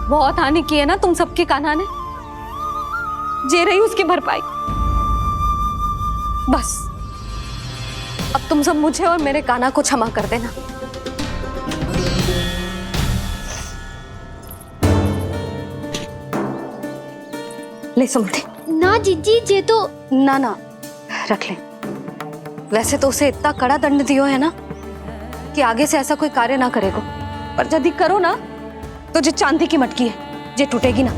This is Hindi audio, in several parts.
बहुत हानि की है ना तुम सबके कान्हा ने, जे रही उसकी भरपाई। बस अब तुम सब मुझे और मेरे कान्हा को क्षमा कर देना। ले सुमति। ना जीजी, जे तो ना ना रख ले। वैसे तो उसे इतना कड़ा दंड दियो है ना कि आगे से ऐसा कोई कार्य ना करेगा, पर यदि करो ना तो जो चांदी की मटकी है जे टूटेगी ना।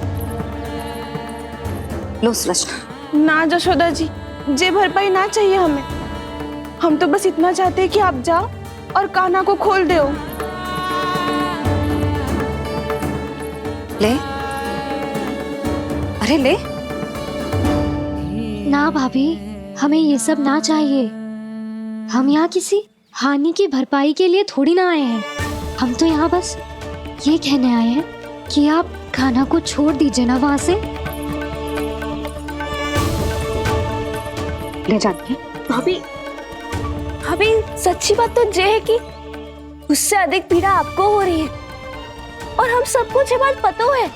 लो सुलक्षणा। ना जशोदा जी, जे भरपाई ना चाहिए हमें। हम तो बस इतना चाहते हैं कि आप जाओ और कान्हा को खोल दो। ले, अरे ले। ना भाभी, हमें ये सब ना चाहिए। हम यहाँ किसी हानि की भरपाई के लिए थोड़ी ना आए हैं। हम तो यहाँ बस ये कहने आए हैं कि आप कान्हा को छोड़ दीजिए ना वहां से। ले जाती भाभी, भाभी सच्ची बात तो ये है कि उससे अधिक पीड़ा आपको हो रही है और हम सबको ये बात पता है।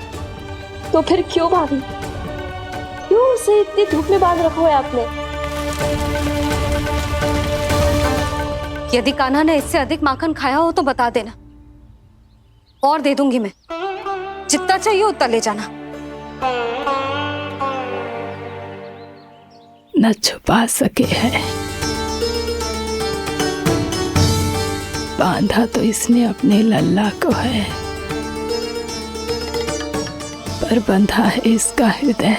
तो फिर क्यों भाभी, क्यों उसे इतनी धूप में बांध रखा है आपने? यदि कान्हा ने इससे अधिक माखन खाया हो तो बता देना, और दे दूंगी मैं। जितना चाहिए उतना ले जाना। न छुपा सके है, बांधा तो इसने अपने लल्ला को है, पर बंधा है इसका हृदय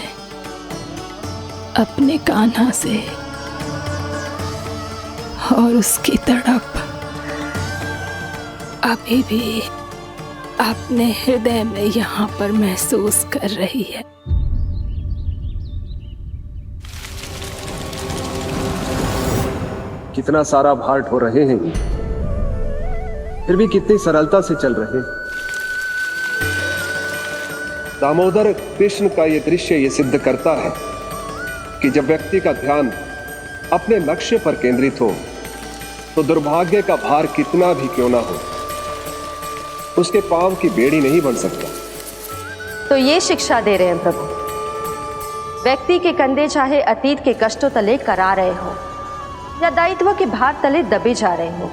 अपने कान्हा से, और उसकी तड़प अभी भी अपने हृदय में यहाँ पर महसूस कर रही है। कितना सारा भार ढो रहे हैं, फिर भी कितनी सरलता से चल रहे हैं। दामोदर कृष्ण का यह दृश्य ये सिद्ध करता है कि जब व्यक्ति का ध्यान अपने लक्ष्य पर केंद्रित हो तो दुर्भाग्य का भार कितना भी क्यों ना हो, उसके पांव की बेड़ी नहीं बन सकता। तो ये शिक्षा दे रहे हैं प्रभु। व्यक्ति के कंधे चाहे अतीत के कष्टों तले करा रहे हो या दायित्व के भार तले दबे जा रहे हो,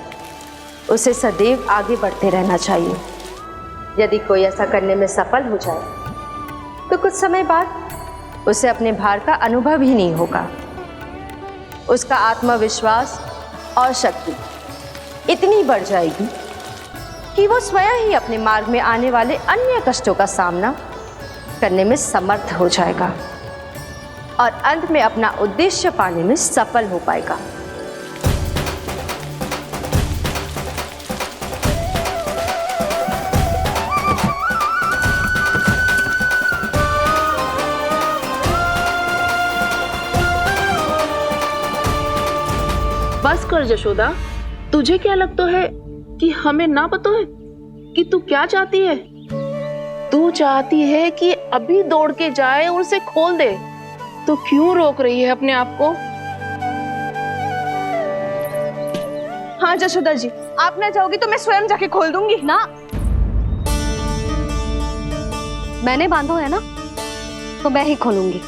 उसे सदैव आगे बढ़ते रहना चाहिए। यदि कोई ऐसा करने में सफल हो जाए तो कुछ समय बाद उसे अपने भार का अनुभव ही नहीं होगा। उसका आत्मविश्वास और शक्ति इतनी बढ़ जाएगी कि वो स्वयं ही अपने मार्ग में आने वाले अन्य कष्टों का सामना करने में समर्थ हो जाएगा और अंत में अपना उद्देश्य पाने में सफल हो पाएगा। बस कर जशोदा, तुझे क्या लगता है कि हमें ना पता है कि तू क्या चाहती है? तू चाहती है कि अभी दौड़ के जाए और उसे खोल दे, तो क्यों रोक रही है अपने आप को? हाँ जशोदा जी, आप ना जाओगी तो मैं स्वयं जाके खोल दूंगी। ना, मैंने बांधो है ना, तो मैं ही खोलूंगी।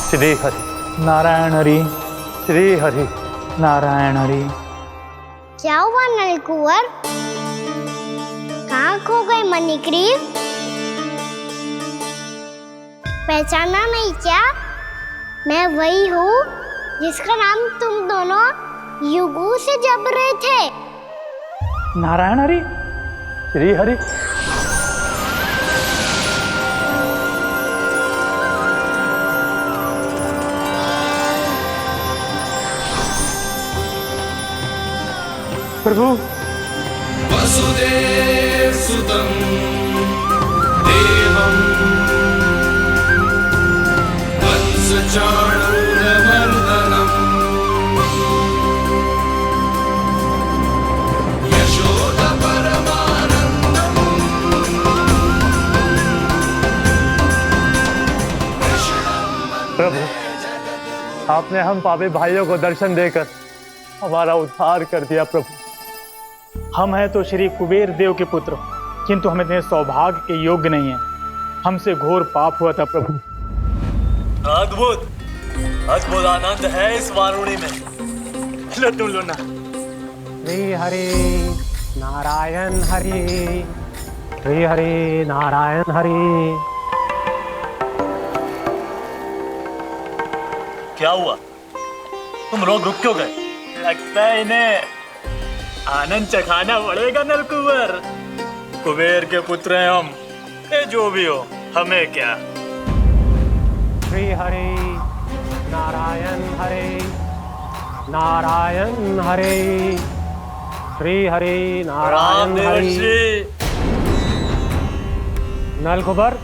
श्री हरि नारायण हरि, श्री हरि नारायण हरि। क्या हुआ नलकुंवर? कहाँ खो गए मणिग्रीव? पहचाना नहीं क्या? मैं वही हूँ जिसका नाम तुम दोनों युगों से जप रहे थे। नारायण हरि, श्री हरि। प्रभु, वसुदेव सुतं देवं वंशचाणूरमर्दनम् यशोदपरमानन्दम् प्रभु, आपने हम पापी भाइयों को दर्शन देकर हमारा उद्धार कर दिया। प्रभु, हम हैं तो श्री कुबेर देव के पुत्र, किंतु हम इतने सौभाग्य के योग्य नहीं हैं। हमसे घोर पाप हुआ था प्रभु। अद्भुत अद्भुत आनंद है इस वारुणी में। लो तुम लो ना। श्री हरि नारायण हरि, श्री हरि नारायण हरि। क्या हुआ? तुम लोग रुक क्यों गए? लगता है इन्हें आनंद चखाना पड़ेगा नलकुंवर। कुबेर के पुत्र हैं हम, ये जो भी हो हमें क्या। श्री हरि नारायण हरि, नारायण हरि, श्री हरि नारायण हरि। नलकुबर,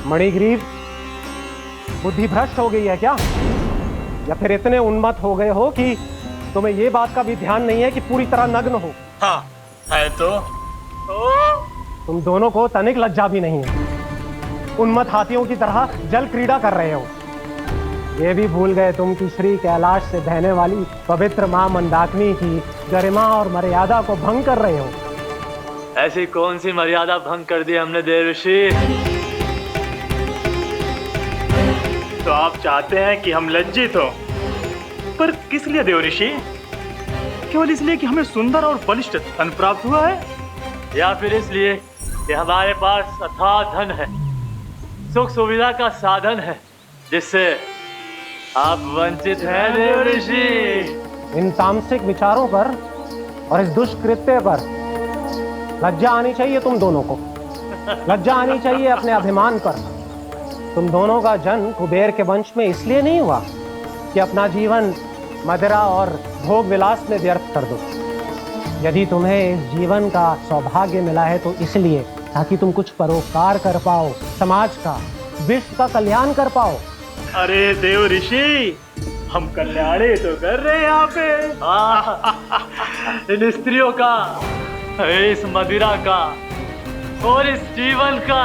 मणिग्रीव, बुद्धि भ्रष्ट हो गई है क्या? या फिर इतने उन्मत्त हो गए हो कि तुम्हें ये बात का भी ध्यान नहीं है कि पूरी तरह नग्न हो? हाँ है तो। तुम दोनों को तनिक लज्जा भी नहीं है। उन्मत्त हाथियों की तरह जल क्रीड़ा कर रहे हो। ये भी भूल गए तुम कि श्री कैलाश से बहने वाली पवित्र मां मंदाकिनी की गरिमा और मर्यादा को भंग कर रहे हो। ऐसी कौन सी मर्यादा भंग कर दी हमने देवर्षि? तो आप चाहते हैं कि हम लज्जित हो, पर किस लिए देवर्षि? केवल इसलिए कि हमें सुंदर और बलिष्ठ धन प्राप्त हुआ है, या फिर इसलिए कि हमारे पास अथाह धन है, सुख सुविधा का साधन है, जिससे आप वंचित हैं देवर्षि? इन तामसिक विचारों पर और इस दुष्कृत्य पर लज्जा आनी चाहिए तुम दोनों को। लज्जा आनी चाहिए अपने अभिमान पर। तुम दोनों का जन्म कुबेर के वंश में इसलिए नहीं हुआ कि अपना जीवन मदिरा और भोग विलास में व्यर्थ कर दो। यदि तुम्हें इस जीवन का सौभाग्य मिला है तो इसलिए ताकि तुम कुछ परोपकार कर पाओ, समाज का, विश्व का कल्याण कर पाओ। अरे देव ऋषि, हम कल्याण ही तो कर रहे हैं यहाँ पे। इन स्त्रियों का, इस मदिरा का और इस जीवन का।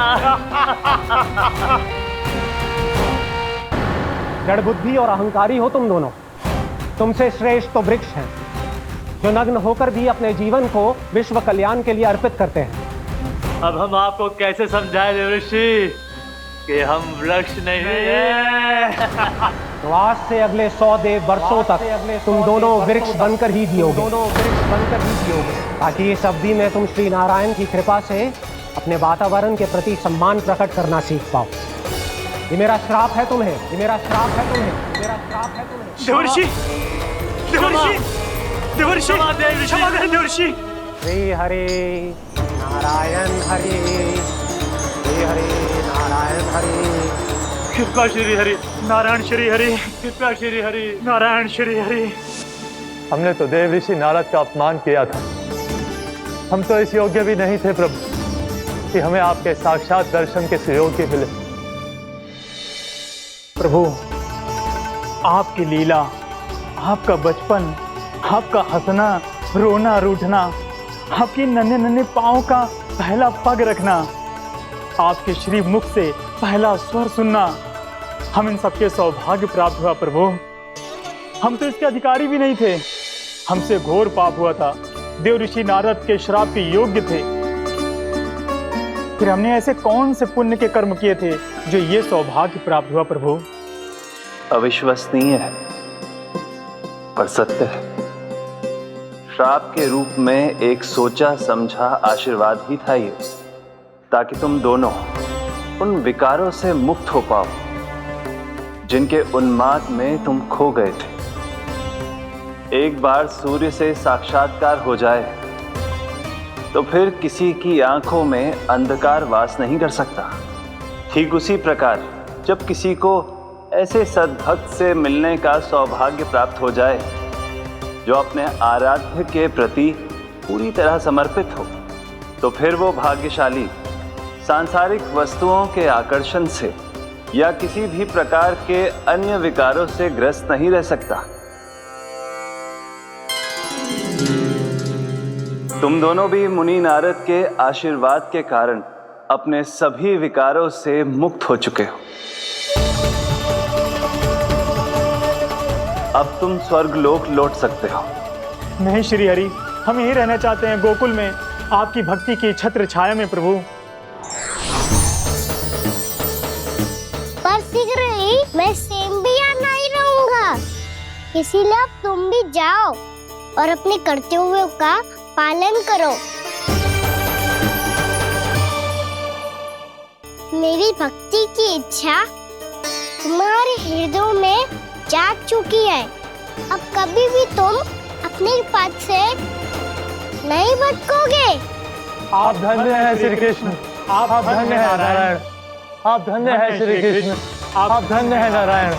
जड़ बुद्धि और अहंकारी हो तुम दोनों। तुमसे श्रेष्ठ तो वृक्ष हैं, जो नग्न होकर भी अपने जीवन को विश्व कल्याण के लिए अर्पित करते हैं। अब हम आपको कैसे समझाएं देवर्षि कि हम वृक्ष नहीं हैं? तो आज से अगले 100 देव वर्षों तक तुम दोनों वृक्ष बनकर ही जियोगे। ताकि इस अवधि में तुम श्री नारायण की कृपा से अपने वातावरण के प्रति सम्मान प्रकट करना सीख पाओ। ये मेरा श्राप है तुम्हें, ये मेरा श्राप है तुम्हें, मेरा श्राप है तुम्हें। देवर्षि, देवर्षि, देवर्षि, क्षमा करें देवर्षि। श्री हरि नारायण हरि, श्री हरि नारायण हरि। कृपा श्री हरि नारायण श्री हरि, कृपा श्री हरि नारायण श्री हरि। हमने तो देव ऋषि नारद का अपमान किया था। हम तो इस योग्य भी नहीं थे प्रभु कि हमें आपके साक्षात दर्शन के सुयोग्य मिले। प्रभु, आपकी लीला, आपका बचपन, आपका हंसना, रोना, रूठना, आपकी नन्हे नन्हे पाँव का पहला पग रखना, आपके श्री मुख से पहला स्वर सुनना, हम इन सबके सौभाग्य प्राप्त हुआ प्रभु। हम तो इसके अधिकारी भी नहीं थे। हमसे घोर पाप हुआ था, देव ऋषि नारद के श्राप के योग्य थे। फिर हमने ऐसे कौन से पुण्य के कर्म किए थे जो ये सौभाग्य प्राप्त हुआ प्रभु? अविश्वसनीय है पर सत्य है। श्राप के रूप में एक सोचा समझा आशीर्वाद ही था ये, ताकि तुम दोनों उन विकारों से मुक्त हो पाओ जिनके उन्माद में तुम खो गए थे। एक बार सूर्य से साक्षात्कार हो जाए तो फिर किसी की आंखों में अंधकार वास नहीं कर सकता। ठीक उसी प्रकार जब किसी को ऐसे सद्भक्त से मिलने का सौभाग्य प्राप्त हो जाए जो अपने आराध्य के प्रति पूरी तरह समर्पित हो, तो फिर वो भाग्यशाली सांसारिक वस्तुओं के आकर्षण से या किसी भी प्रकार के अन्य विकारों से ग्रस्त नहीं रह सकता। तुम दोनों भी मुनि नारद के आशीर्वाद के कारण अपने सभी विकारों से मुक्त हो चुके हो। अब तुम स्वर्गलोक लौट सकते हो। नहीं श्री हरि, हम यही रहना चाहते हैं गोकुल में, आपकी भक्ति की छत्र छाया में प्रभु। पर शीघ्र ही मैं सेम्बिया नहीं रहूंगा, इसीलिए अब तुम भी जाओ और अपने कर्तव्यों का पालन करो। मेरी भक्ति की इच्छा तुम्हारे हृदयों में जाग चुकी है। अब कभी भी तुम अपने पद से नहीं भटकोगे। आप धन्य हैं श्री कृष्ण, आप धन्य हैं नारायण, आप धन्य हैं श्री कृष्ण, आप धन्य हैं नारायण।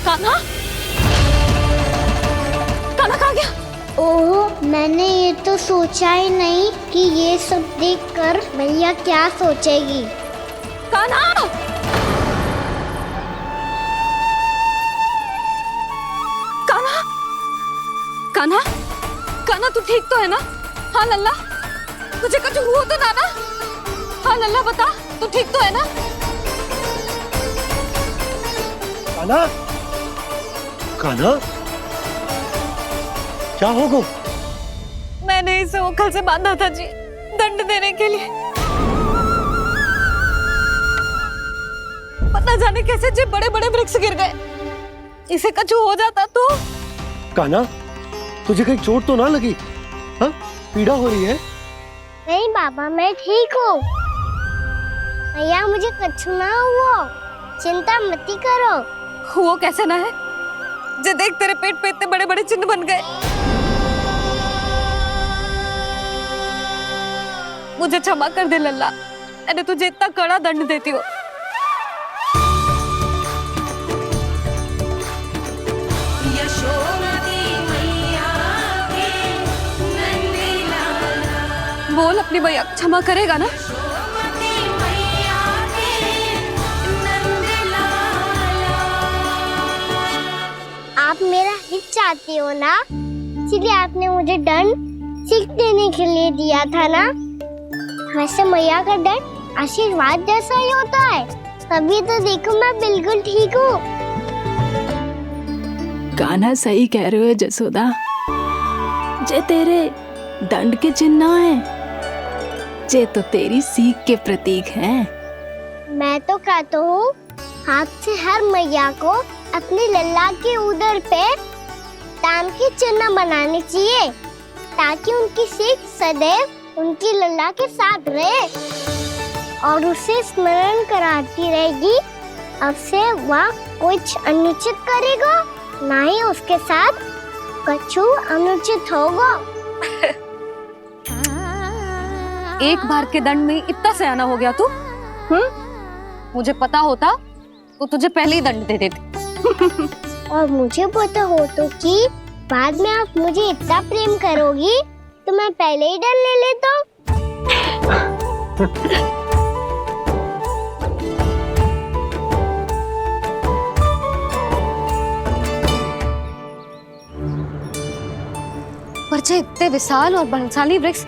कान्हा, कान्हा कहाँ गया? ओह, मैंने ये तो सोचा ही नहीं कि ये सब देखकर मैया क्या सोचेगी। कान्हा! कान्हा! कान्हा! कान्हा तू ठीक तो है ना? हाँ लल्ला, तुझे कुछ हुआ तो ना? हाँ लल्ला बता, तू ठीक तो है ना? कान्हा, कान्हा, क्या होगा? मैंने इसे ओखल से बांधा था जी, दंड देने के लिए। पता जाने कैसे जे बड़े बड़े वृक्ष गिर गए, इसे कुछ हो जाता तो। कान्हा, तुझे कहीं चोट तो ना लगी? हाँ, पीड़ा हो रही है? नहीं बाबा, मैं ठीक हूँ। भैया मुझे कुछ ना हुआ, चिंता मत करो। वो कैसे ना है? जे देख तेरे पेट पे इतने बड़े बड़े चिन्ह बन गए। मुझे क्षमा कर दे लल्ला, मैंने तुझे इतना कड़ा दंड देती हो। बोल अपनी भैया क्षमा करेगा ना? आप मेरा हित चाहते हो ना, इसलिए आपने मुझे दंड सीख देने के लिए दिया था ना। वैसे मैया का दंड आशीर्वाद जैसा ही होता है, तभी तो देखो मैं बिल्कुल ठीक हूँ। कान्हा सही कह रहे हो जसोदा, जे तेरे दंड के चिन्ह है, जे तो तेरी सीख के प्रतीक हैं। मैं तो कहता हूँ हाथ से हर मैया को अपनी लल्ला के उदर पे ताम के चिन्ह बनाने चाहिए, ताकि उनकी सीख सदैव उनकी लल्ला के साथ रहे और उसे स्मरण कराती रहेगी। अब से वह कुछ अनुचित करेगा, ना ही उसके साथ कुछ अनुचित होगा। एक बार के दंड में इतना सयाना हो गया तू? मुझे पता होता तो तुझे पहले ही दंड दे देती। और मुझे पता हो तो कि बाद में आप मुझे इतना प्रेम करोगी तो मैं पहले ही डर ले लेता हूँ। पर जे इतने विशाल और बलशाली वृक्ष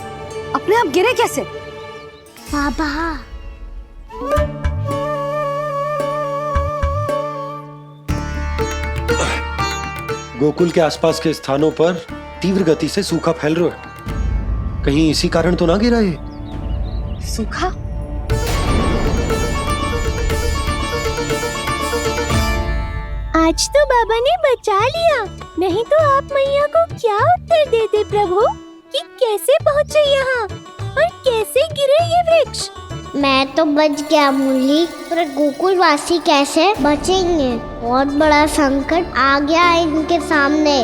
अपने आप गिरे कैसे? बाबा, गोकुल के आसपास के स्थानों पर तीव्र गति से सूखा फैल रहा है। कहीं इसी कारण तो ना गिरा ये? सूखा? आज तो बाबा ने बचा लिया, नहीं तो आप मैया को क्या उत्तर देते प्रभु कि कैसे पहुँचे यहाँ और कैसे गिरे ये वृक्ष। मैं तो बच गया मुरली, पर गोकुलवासी कैसे बचेंगे? बहुत बड़ा संकट आ गया है इनके सामने।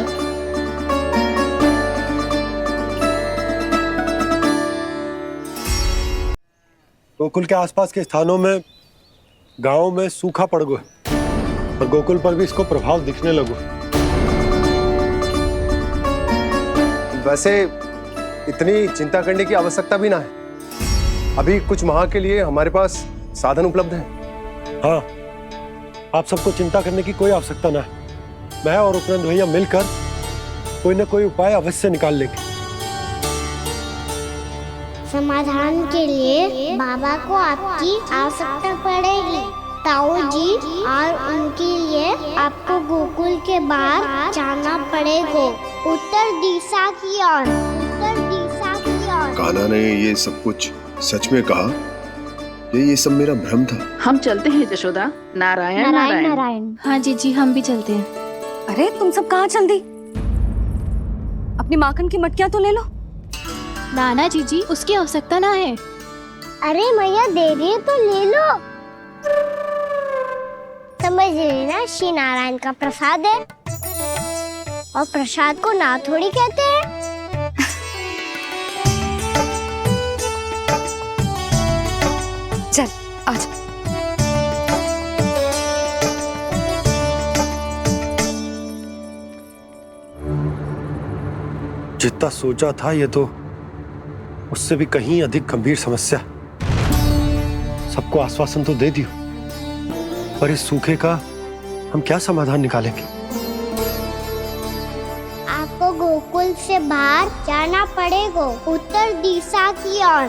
गोकुल के आसपास के स्थानों में, गांवों में सूखा पड़ गया और गोकुल पर भी इसको प्रभाव दिखने लगा। वैसे इतनी चिंता करने की आवश्यकता भी ना है। अभी कुछ माह के लिए हमारे पास साधन उपलब्ध है। हाँ, आप सबको चिंता करने की कोई आवश्यकता ना है। मैं और उपनंद भैया मिलकर कोई ना कोई उपाय अवश्य निकाल लेंगे। समाधान के लिए बाबा को आपकी आवश्यकता पड़ेगी। ताऊ जी और उनके लिए आपको गोकुल के बाहर जाना पड़ेगा, उत्तर दिशा की ओर, उत्तर दिशा की ओर। कान्हा ने ये सब कुछ सच में कहा? ये सब मेरा भ्रम था? हम चलते हैं जशोदा। नारायण नारायण नारायण। हाँ जी हम भी चलते हैं। अरे तुम सब कहाँ चल दी? अपनी माखन की मटकियाँ तो ले लो। नाना जी उसकी आवश्यकता ना है। अरे मैया दे रही है तो ले लो। समझ लेना, श्री नारायण का प्रसाद है और प्रसाद को ना थोड़ी कहते हैं। चल आज जितना सोचा था ये तो उससे भी कहीं अधिक गंभीर समस्या। सबको आश्वासन तो दे दियो, पर इस सूखे का हम क्या समाधान निकालेंगे? आपको गोकुल से बाहर जाना पड़ेगा, उत्तर दिशा की ओर।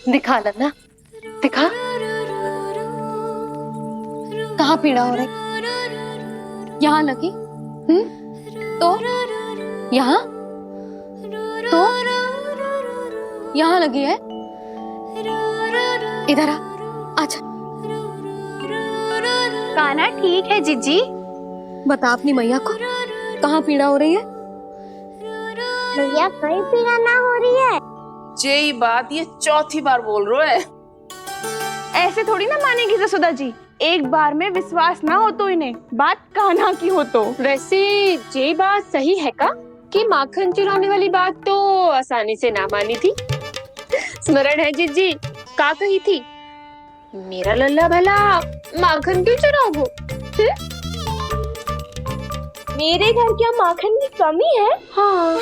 दिखा लन्ना, दिखा कहाँ पीड़ा हो रही? यहाँ लगी? तो यहाँ तो यहाँ लगी है? इधर आ, आजा। कान्हा ठीक है जीजी। बता अपनी मैया को कहाँ पीड़ा हो रही है? भैया कहीं पीड़ा ना हो रही है। यही बात ये चौथी बार बोल रहे है। ऐसे थोड़ी ना मानेगी जसोदा जी। एक बार में विश्वास ना हो तो इन्हें बात कान्हा की हो तो। वैसे ये बात सही है का कि माखन चुराने वाली बात तो आसानी से ना मानी थी। स्मरण है जीजी का कही थी, मेरा लल्ला भला माखन क्यों चुराओगे? मेरे घर क्या माखन की कमी है? हाँ,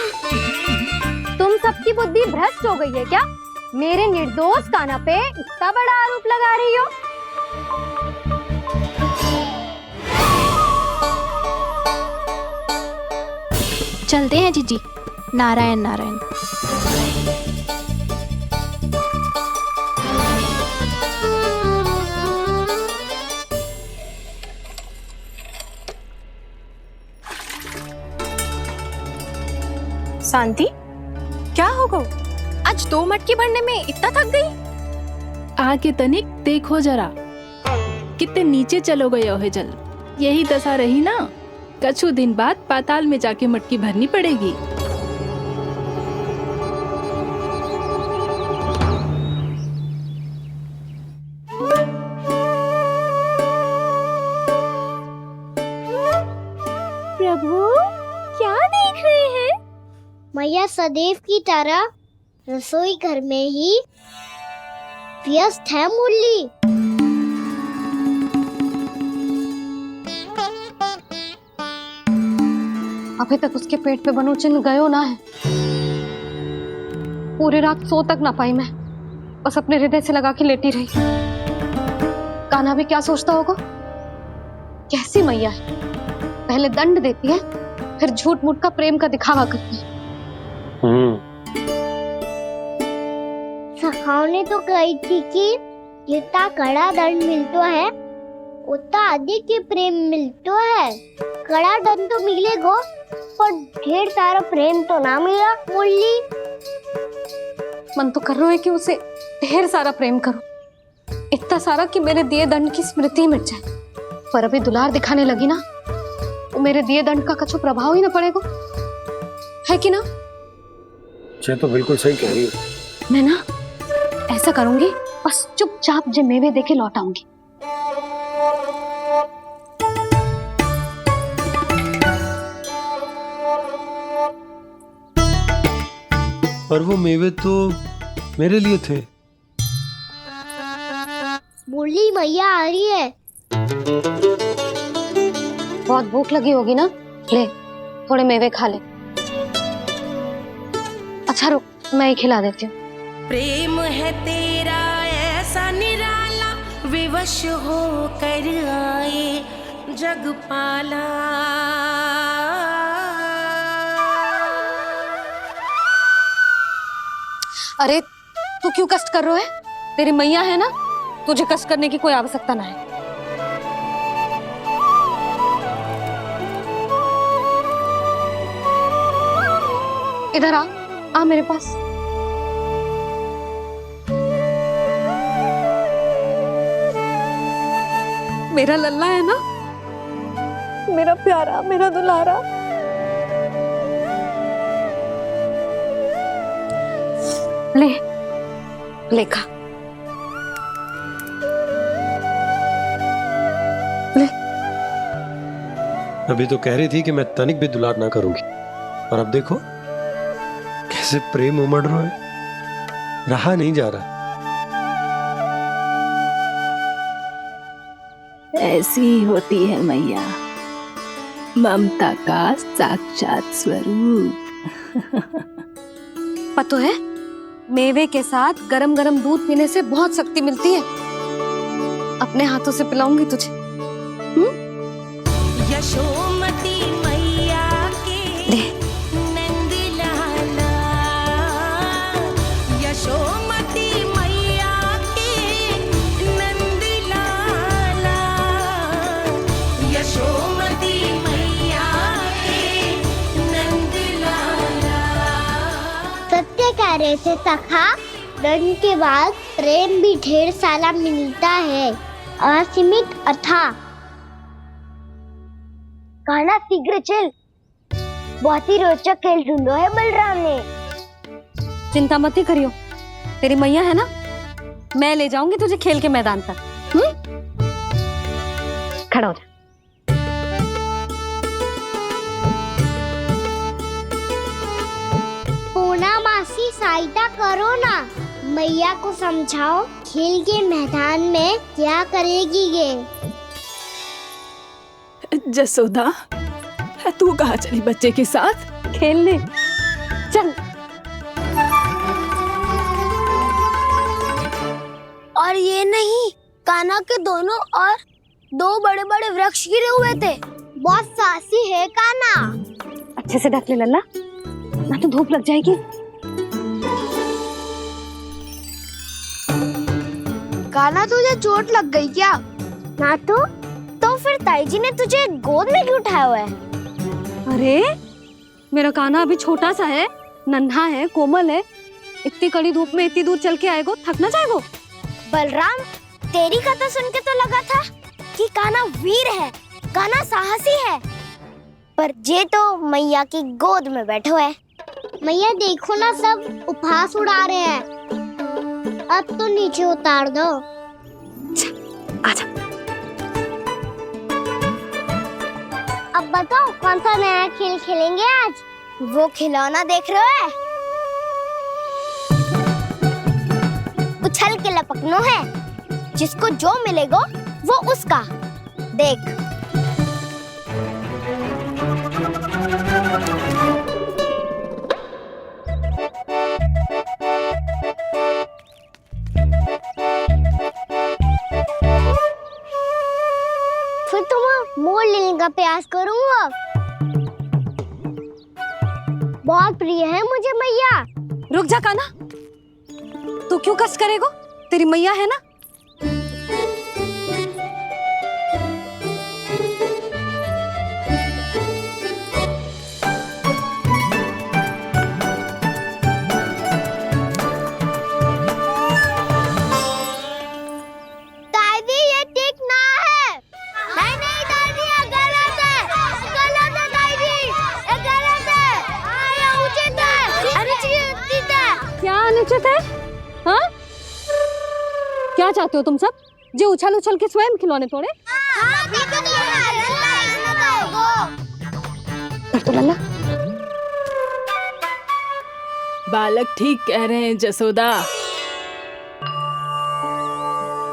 तुम सबकी बुद्धि भ्रष्ट हो गई है क्या? मेरे निर्दोष कान्हा पे इतना बड़ा आरोप लगा रही हो? चलते हैं जीजी। नारायण नारायण। शांति, क्या हो गो? आज 2 मटकी भरने में इतना थक गई? आके तनिक देखो जरा, कितने नीचे चलो गए हो जल। यही दशा रही ना, कछु दिन बाद पाताल में जाके मटकी भरनी पड़ेगी। प्रभु क्या देख रहे हैं? मैया सदैव की तरह रसोई घर में ही व्यस्त है मुरली। अभी तक उसके पेट पे बनो चिन्ह गयो ना है। पूरी रात सो तक ना पाई मैं, बस अपने हृदय से लगा के लेटी रही। कान्हा भी क्या सोचता होगा? कैसी मैया है, पहले दंड देती है फिर झूठ मूठ का प्रेम का दिखावा करती है। सखाओ ने तो कही थी कि जितना कड़ा दंड मिलता है उतना अधिक ही प्रेम मिलता है। कड़ा दंड तो मिलेगा पर ढेर सारा प्रेम तो ना मिला मुरली। मन तो कर रहा है कि उसे ढेर सारा प्रेम करूं, इतना सारा कि मेरे दिए दंड की स्मृति मिट जाए। पर अभी दुलार दिखाने लगी ना, तो मेरे दिए दंड का कछु प्रभाव ही ना पड़ेगा, है कि ना? ये तो बिल्कुल सही कह रही हो। मैं ना ऐसा करूंगी, बस चुपचाप जे मेवे देके लौट आऊंगी। पर वो मेवे तो मेरे लिए थे। बोली मैया आ रही है। बहुत भूख लगी होगी ना, ले थोड़े मेवे खा ले। अच्छा रुक, मैं ही खिला देती हूँ। प्रेम है तेरा ऐसा निराला, विवश हो कर आए जग पाला। अरे तू क्यों कष्ट कर रहा है? तेरी मैया है ना, तुझे कष्ट करने की कोई आवश्यकता ना है। इधर आ मेरे पास। मेरा लल्ला है ना, मेरा प्यारा, मेरा दुलारा। ले ले खा, ले। अभी तो कह रही थी कि मैं तनिक भी दुलार ना करूंगी, और अब देखो कैसे प्रेम उमड़ रहा है, रहा नहीं जा रहा। ऐसी ही होती है मैया, ममता का साक्षात स्वरूप। पता है, मेवे के साथ गरम गरम दूध पीने से बहुत शक्ति मिलती है। अपने हाथों से पिलाऊंगी तुझे। यशोमती मैया के नंद लाला, यशोमती मैया के नंद लाला, यशोमती मैया के नंद लाला। सत्य कह रहे थे सखा, दंड के बाद प्रेम भी ढेर सारा मिलता है, असीमित अथाह। कहना शीघ्र चल, बहुत ही रोचक खेल ढूंढो है बलराम ने। चिंता मत ही करियो, तेरी मैया है ना, मैं ले जाऊंगी तुझे खेल के मैदान पर। खड़ा हो जा। पूना मासी सहायता करो ना, मैया को समझाओ खेल के मैदान में क्या करेगी ये। जसोदा, तू कहाँ चली बच्चे के साथ? खेलने चल। और ये नहीं, कान्हा के दोनों और दो बड़े बड़े वृक्ष गिरे हुए थे। बहुत साहसी है कान्हा। अच्छे से ढक ले लल्ला, ना तो धूप लग जाएगी। कान्हा तुझे चोट लग गई क्या? ना तो फिर ताई जी ने तुझे गोद में क्यों उठाया हुआ है? अरे मेरा कान्हा अभी छोटा सा है, नन्हा है, कोमल है। इतनी कड़ी धूप में इतनी दूर चल के आएगा, थक ना जाएगा? बलराम, तेरी कथा सुन के तो लगा था कि कान्हा वीर है, कान्हा साहसी है, पर जे तो मैया की गोद में बैठे हुए। मैया देखो ना, सब उपहास उड़ा रहे हैं। अब तो नीचे उतार दो। आजा। अब बताओ कौन सा नया खेल खेलेंगे आज? वो खिलौना देख रहे हो? उछल के लपकनो है, जिसको जो मिलेगा वो उसका। देख। फिर तुम मोड़ लेने का प्रयास करूंगा। बहुत प्रिय है मुझे मैया। रुक जा कान्हा, तू क्यों कष्ट करेगा? तेरी मैया है ना। नीचे थे? हाँ? क्या चाहते हो तुम सब? जो उछल उछल के स्वयं खिलौने तोड़े? तो लल्ला बालक ठीक कह रहे हैं जसोदा।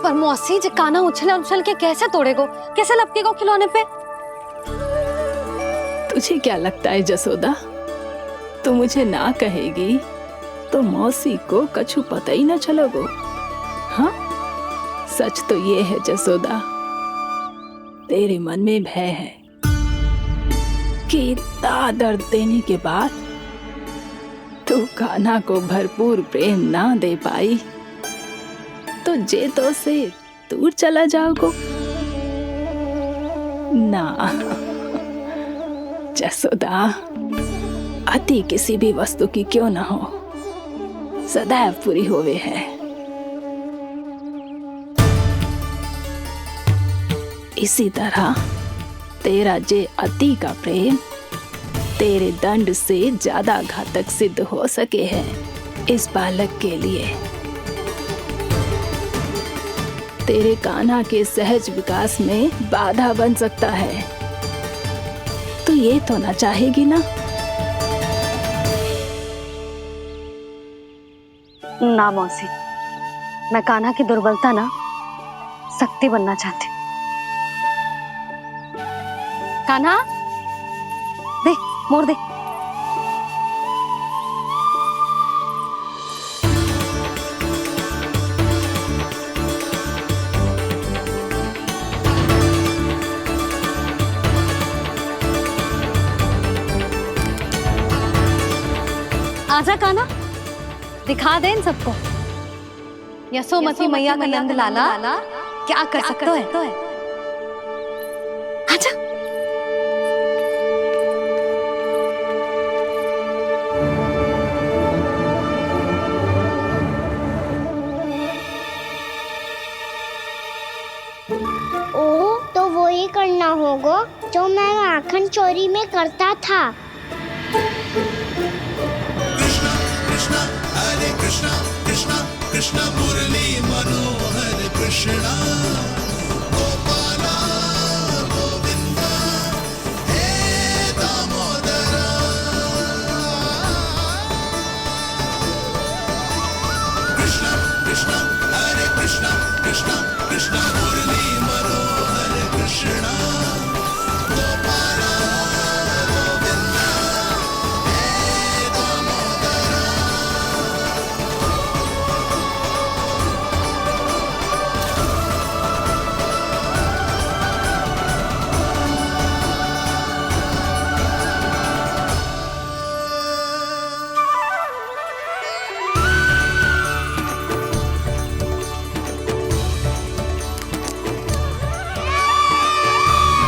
पर मौसी जी काना उछल उछल के कैसे तोड़ेगो? कैसे लपकेगो खिलौने पे? तुझे क्या लगता है जसोदा, तू मुझे ना कहेगी तो मौसी को कछु पता ही ना चलोगो। हाँ, सच तो ये है जसोदा, तेरे मन में भय है कि इतना दर्द देने के बाद तू कान्हा को भरपूर प्रेम ना दे पाई तो जे तो से दूर चला जाओगो ना। जसोदा, अति किसी भी वस्तु की क्यों ना हो, सदैव पूरी होवे है। इसी तरह तेरा जे अति का प्रेम तेरे दंड से ज्यादा घातक सिद्ध हो सके है इस बालक के लिए। तेरे कान्हा के सहज विकास में बाधा बन सकता है, तो ये तो ना चाहेगी ना? ना मौसी, मैं कान्हा की दुर्बलता ना शक्ति बनना चाहती हूँ। कान्हा, दे मोड़ दे। आजा कान्हा, दिखा दे इन सबको यशोमती मैया का नंद लाला क्या कर सकता है। आजा। ओ, तो वो ही करना होगा जो मैं माखन चोरी में करता था। कृष्णा कृष्णा मुरली मनोहर कृष्णा गोपाला गोविंदा हे दामोदरा। कृष्णा कृष्णा हरे कृष्णा कृष्णा कृष्णा मुरली मनोहर कृष्णा गोपाला गोविंदा हे दामोदरा।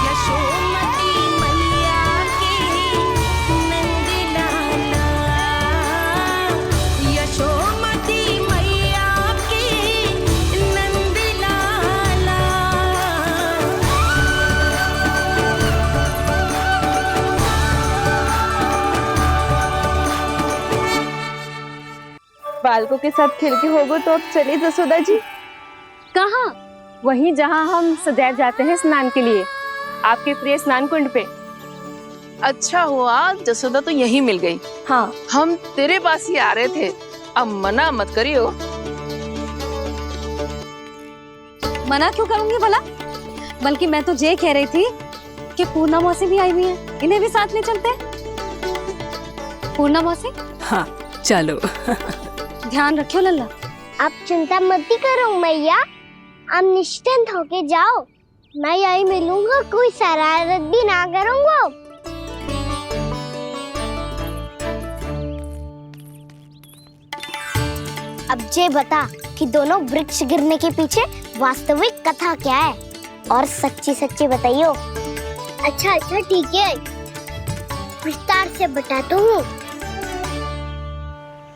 यशोमती मैया के नंद लाला, यशोमती मैया के नंद लाला। बालकों के साथ खेल के होगो तो अब चलिए जसोदा जी। कहाँ? वहीं जहाँ हम सदैव जाते हैं स्नान के लिए, आपके प्रिय स्नान कुंड पे। अच्छा हुआ जसोदा तो यहीं मिल गई। हाँ, हम तेरे पास ही आ रहे थे, अब मना मत करियो। मना क्यों करूंगी भला? बल्कि मैं तो ये कह रही थी कि पूर्णा मौसी भी आई हुई है, इन्हें भी साथ ले चलते हैं। पूर्णा मौसी, हाँ चलो। ध्यान रखियो लल्ला। आप चिंता मत करो मैया, आप निश्चिंत होके जाओ, मैं यही मिलूंगा, कोई शरारत भी ना करूंगा। अब ये बता कि दोनों वृक्ष गिरने के पीछे वास्तविक कथा क्या है, और सच्ची सच्ची बताइयो। अच्छा ठीक है, विस्तार से बताता हूँ।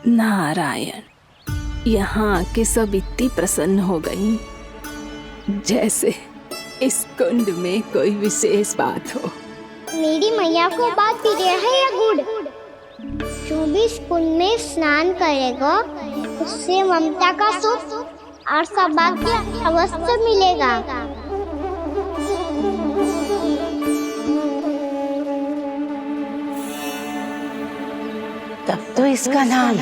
नारायण, यहाँ के सब इतनी प्रसन्न हो गई जैसे इस कुंड में कोई विशेष बात हो। मेरी मैया को बात प्रिय है या गुड़? जो भी इस कुंड में स्नान करेगा उससे ममता का सुख और सौभाग्य अवश्य मिलेगा। तब तो इसका नाम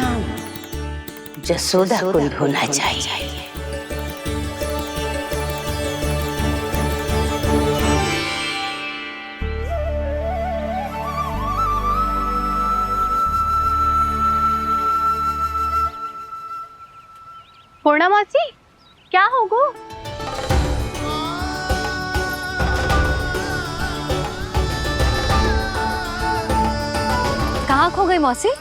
जसोदा कुंड होना चाहिए। पूर्णा मासी, क्या होगो? कहाँ खो गई मौसी?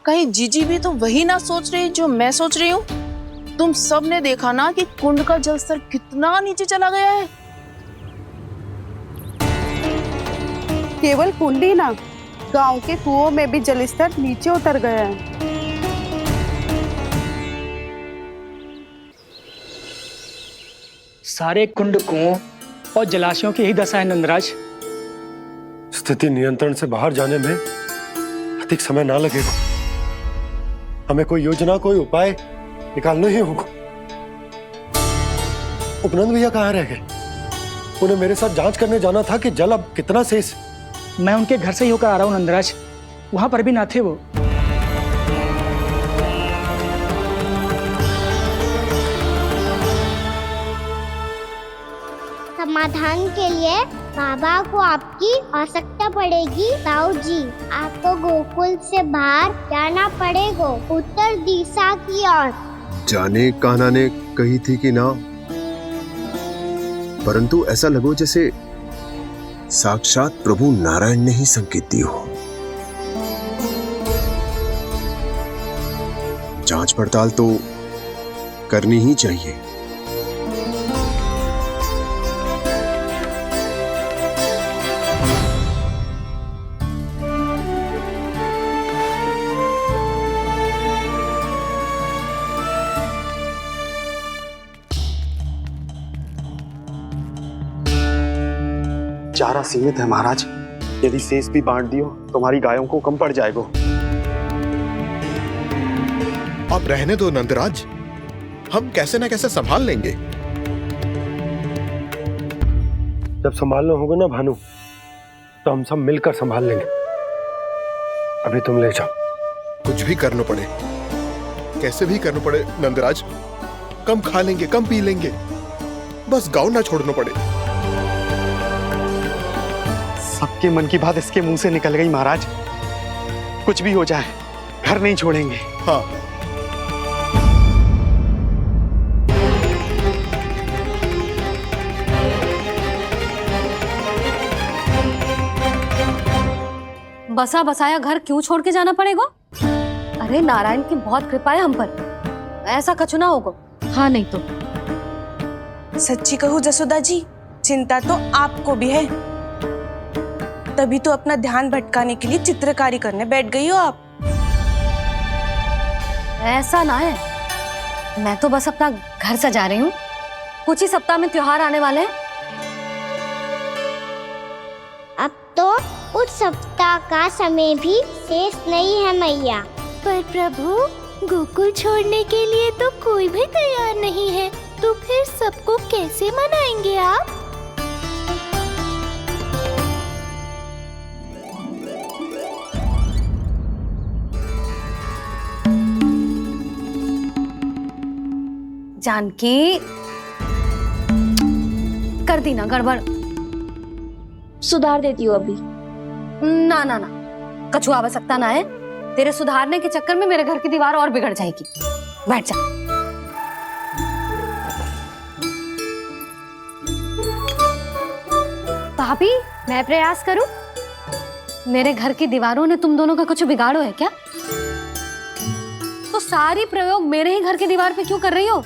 कहीं जीजी भी तो वही ना सोच रही जो मैं सोच रही हूँ। तुम सब ने देखा ना कि कुंड का जलस्तर कितना नीचे चला गया है। केवल कुंड ही ना, गांव के कुओं में भी जलस्तर नीचे उतर गया है। सारे कुंड कुओं और जलाशयों की ही दशा है नंदराज। स्थिति नियंत्रण से बाहर जाने में अधिक समय ना लगेगा। हमें कोई योजना, कोई उपाय निकालना ही होगा। उपनंद भैया कहाँ रह गए? उन्हें मेरे साथ जांच करने जाना था कि जल अब कितना शेष। मैं उनके घर से ही होकर आ रहा हूँ नंदराज, वहां पर भी ना थे वो। समाधान के लिए बाबा को आपकी आवश्यकता पड़ेगी। ताऊ जी, आपको गोकुल से बाहर जाना पड़ेगा, उत्तर दिशा की ओर। जाने कान्हा ने कही थी कि ना, परंतु ऐसा लगो जैसे साक्षात प्रभु नारायण ने ही संकेत दी हो। जांच पड़ताल तो करनी ही चाहिए। चारा सीमित है महाराज, यदि शेष भी बांट दियो तो हमारी गायों को कम पड़ जाएगा। आप रहने दो नंदराज, हम कैसे न कैसे संभाल लेंगे। जब संभालना होगा ना भानु, तो हम सब मिलकर संभाल लेंगे। अभी तुम ले जाओ। कुछ भी करना पड़े, कैसे भी करना पड़े नंदराज, कम खा लेंगे, कम पी लेंगे, बस गाँव ना छोड़ना पड़े। सबके मन की बात इसके मुंह से निकल गई महाराज। कुछ भी हो जाए, घर नहीं छोड़ेंगे। हाँ, बसा बसाया घर क्यों छोड़ के जाना पड़ेगा? अरे नारायण की बहुत कृपा है हम पर, ऐसा कछु ना होगा। हाँ नहीं तो सच्ची कहूँ जसोदा जी, चिंता तो आपको भी है, तभी तो अपना ध्यान भटकाने के लिए चित्रकारी करने बैठ गई हो आप। ऐसा ना है, मैं तो बस अपना घर सजा रही हूँ। कुछ ही सप्ताह में त्योहार आने वाले हैं। अब तो कुछ सप्ताह का समय भी शेष नहीं है मैया। पर प्रभु, गोकुल छोड़ने के लिए तो कोई भी तैयार नहीं है, तो फिर सबको कैसे मनाएंगे आप? जानकी, कर दी ना गड़बड़। सुधार देती हूँ अभी। ना ना ना, कछु आवश्यकता ना है। तेरे सुधारने के चक्कर में मेरे घर की दीवार और बिगड़ जाएगी। बैठ जा। भाभी, मैं प्रयास करूं? मेरे घर की दीवारों ने तुम दोनों का कुछ बिगाड़ो है क्या? तो सारी प्रयोग मेरे ही घर की दीवार पे क्यों कर रही हो?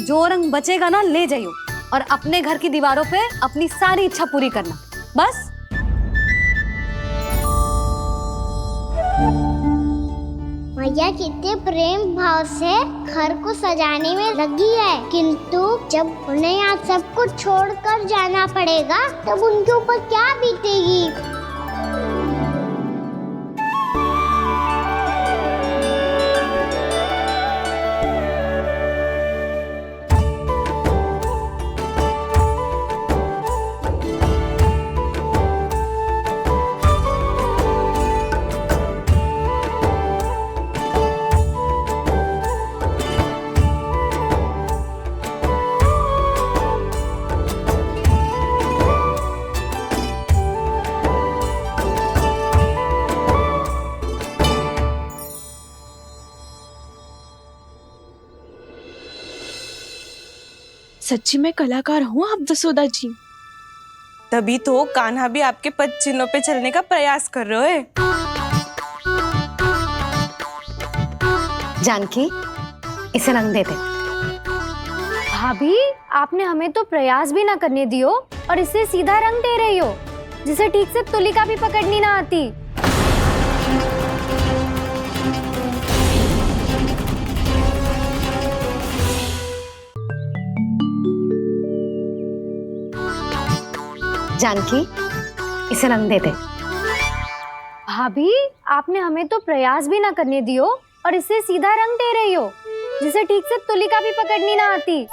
जो रंग बचेगा ना ले जाइयो, और अपने घर की दीवारों पे अपनी सारी इच्छा पूरी करना, बस। मैया कितने प्रेम भाव से घर को सजाने में लगी है, किंतु जब उन्हें यहाँ सब कुछ छोड़कर जाना पड़ेगा तब उनके ऊपर क्या बीतेगी। सच्ची में कलाकार हूँ आप जसोदा जी। तभी तो कान्हा भी आपके पद चिन्हों पे चलने का प्रयास कर रहे है। जानकी, इसे रंग दे दे। भाभी, आपने हमें तो प्रयास भी ना करने दियो और इसे सीधा रंग दे रही हो, जिसे ठीक से तुलिका भी पकड़नी ना आती। जानकी, इसे रंग दे दे। भाभी, आपने हमें तो प्रयास भी ना करने दियो और इसे सीधा रंग दे रही हो, जिसे ठीक से तुलिका भी पकड़नी ना आती।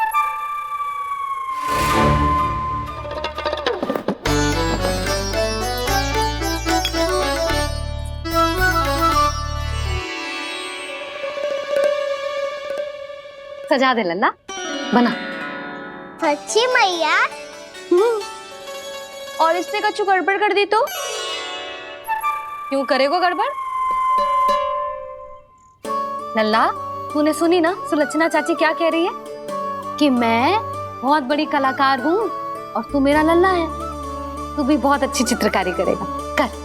सजा दे लल्ला, बना। सच्ची मैया? और इसने कछु गड़बड़ कर दी तो? क्यों करेगो गड़बड़? लल्ला, तूने सुनी ना सुलक्षणा चाची क्या कह रही है? कि मैं बहुत बड़ी कलाकार हूँ और तू मेरा लल्ला है। तू भी बहुत अच्छी चित्रकारी करेगा, कर।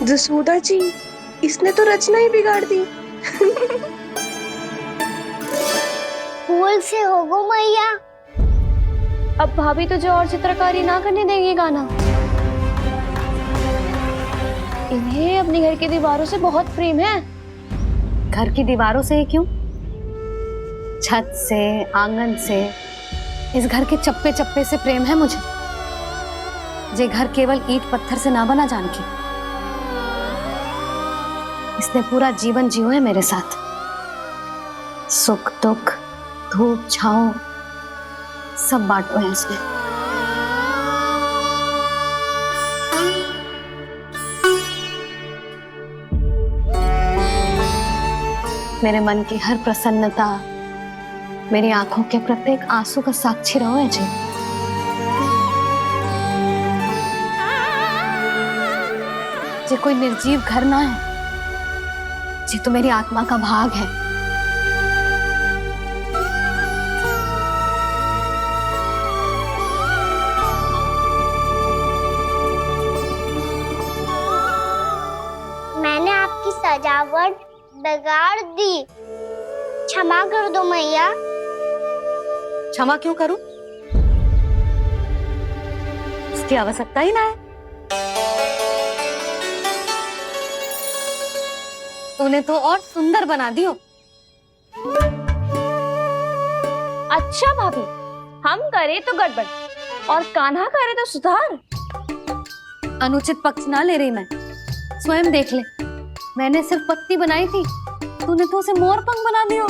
जसोदा जी, इसने तो रचना ही बिगाड़ दी। फूल से होगो मैया। अब भाभी तुझे और चित्रकारी ना करने देंगे गाना। इन्हें अपने घर की दीवारों से बहुत प्रेम है। घर की दीवारों से ही क्यों? छत से, आंगन से, इस घर के चप्पे चप्पे से प्रेम है मुझे। ये घर केवल ईंट पत्थर से ना बना जानकी। इसने पूरा जीवन जियो है मेरे साथ। सुख दुख, धूप छांव सब बांटो है इसने। मेरे मन की हर प्रसन्नता, मेरी आंखों के प्रत्येक आंसू का साक्षी रहो है जी। ये कोई निर्जीव घर ना है, ये तो मेरी आत्मा का भाग है। मैंने आपकी सजावट बिगाड़ दी, क्षमा कर दो मैया। क्षमा क्यों करूं? इसकी आवश्यकता ही ना है। तूने तो और सुंदर बना दियो। अच्छा भाभी, हम करे तो गड़बड़ और कान्हा करे तो सुधार। अनुचित पक्ष ना ले रही मैं, स्वयं देख ले। मैंने सिर्फ पत्ती बनाई थी, तूने तो उसे मोर पंख बना दियो।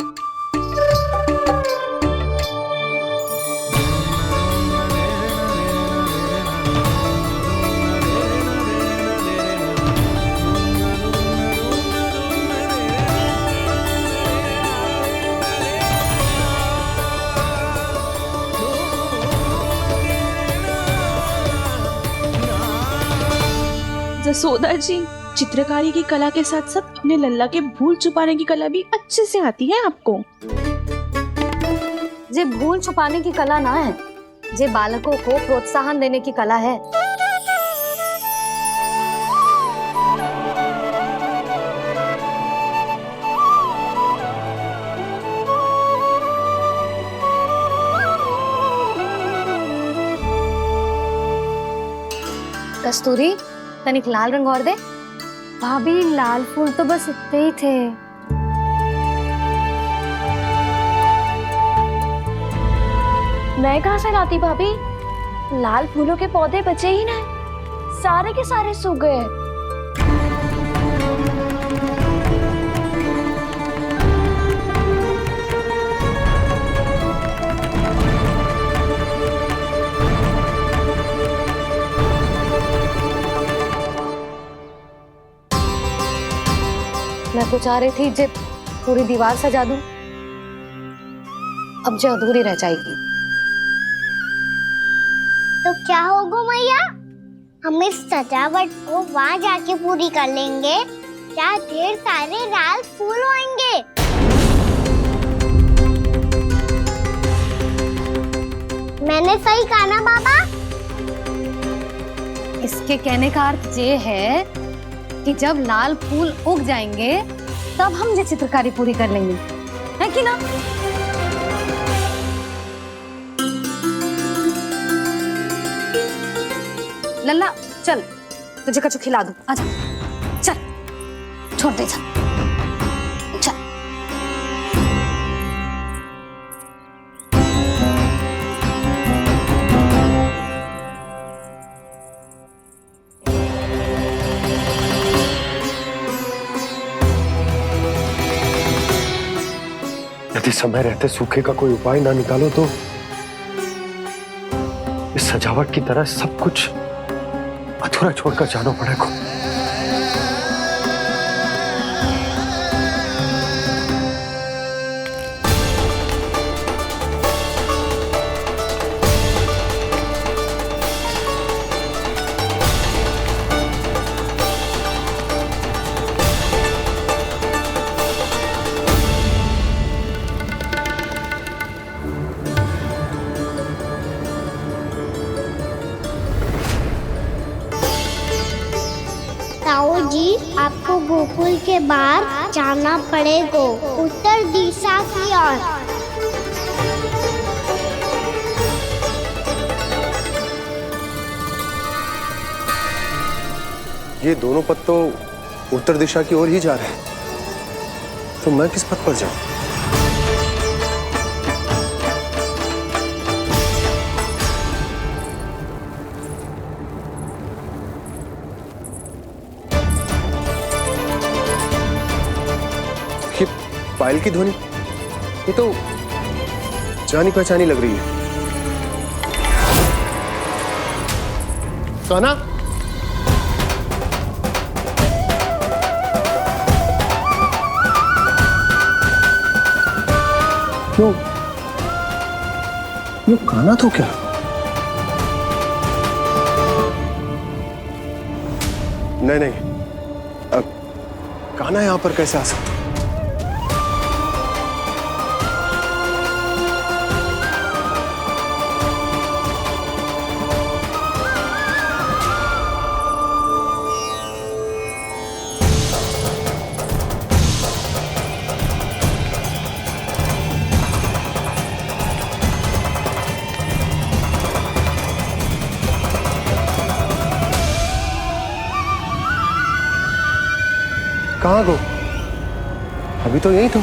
जसोदा जी, चित्रकारी की कला के साथ साथ अपने लल्ला के भूल छुपाने की कला भी अच्छे से आती है आपको। ये भूल छुपाने की कला ना है, ये बालकों को प्रोत्साहन देने की कला है। कस्तूरी, तनिक लाल रंग और दे। भाभी, लाल फूल तो बस इतने ही थे। मैं कहाँ से लाती भाभी? लाल फूलों के पौधे बचे ही ना, सारे के सारे सूख गए। तो चाह रही थी जे पूरी दीवार सजा दूं, अब जो अधूरी रह जाएगी। तो क्या होगा मैया, हम इस सजावट को वहाँ जाके पूरी कर लेंगे जहाँ ढेर सारे लाल फूल होंगे। मैंने सही कहा ना बाबा? इसके कहने का अर्थ ये है कि जब लाल फूल उग जाएंगे तब हम ये चित्रकारी पूरी कर लेंगे, है कि ना? लल्ला चल, तुझे कछु खिला दूं, आजा चल, छोड़ दे चल। यदि समय रहते सूखे का कोई उपाय ना निकालो तो इस सजावट की तरह सब कुछ अधूरा छोड़कर जाना पड़ेगा। ताऊ जी, आपको गोकुल के बाहर जाना पड़ेगा, उत्तर दिशा की ओर। ये दोनों पथ तो उत्तर दिशा की ओर ही जा रहे हैं, तो मैं किस पथ पर जाऊं? पायल की ध्वनि, ये तो जानी पहचानी लग रही है। कान्हा, क्यों ये कान्हा तो क्या? नहीं नहीं, अब कान्हा यहां पर कैसे आ सकता? कहाँ गो? अभी तो यही तुम।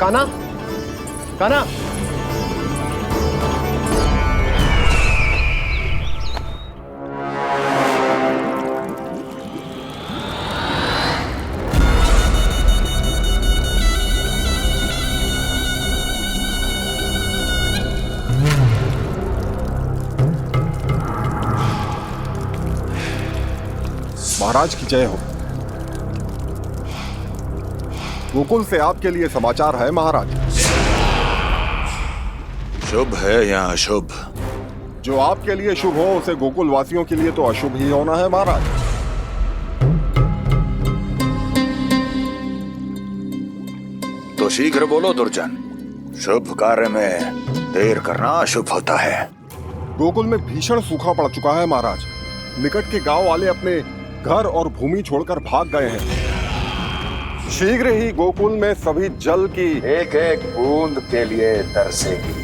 कान्हा, कान्हा, महाराज की जय हो। गोकुल से आपके लिए समाचार है महाराज। शुभ है या अशुभ? जो आपके लिए शुभ हो उसे गोकुल वासियों के लिए तो अशुभ ही होना है महाराज। तो शीघ्र बोलो दुर्जन, शुभ कार्य में देर करना अशुभ होता है। गोकुल में भीषण सूखा पड़ चुका है महाराज। निकट के गांव वाले अपने घर और भूमि छोड़कर भाग गए हैं। शीघ्र ही गोकुल में सभी जल की एक एक बूंद के लिए तरसेगी।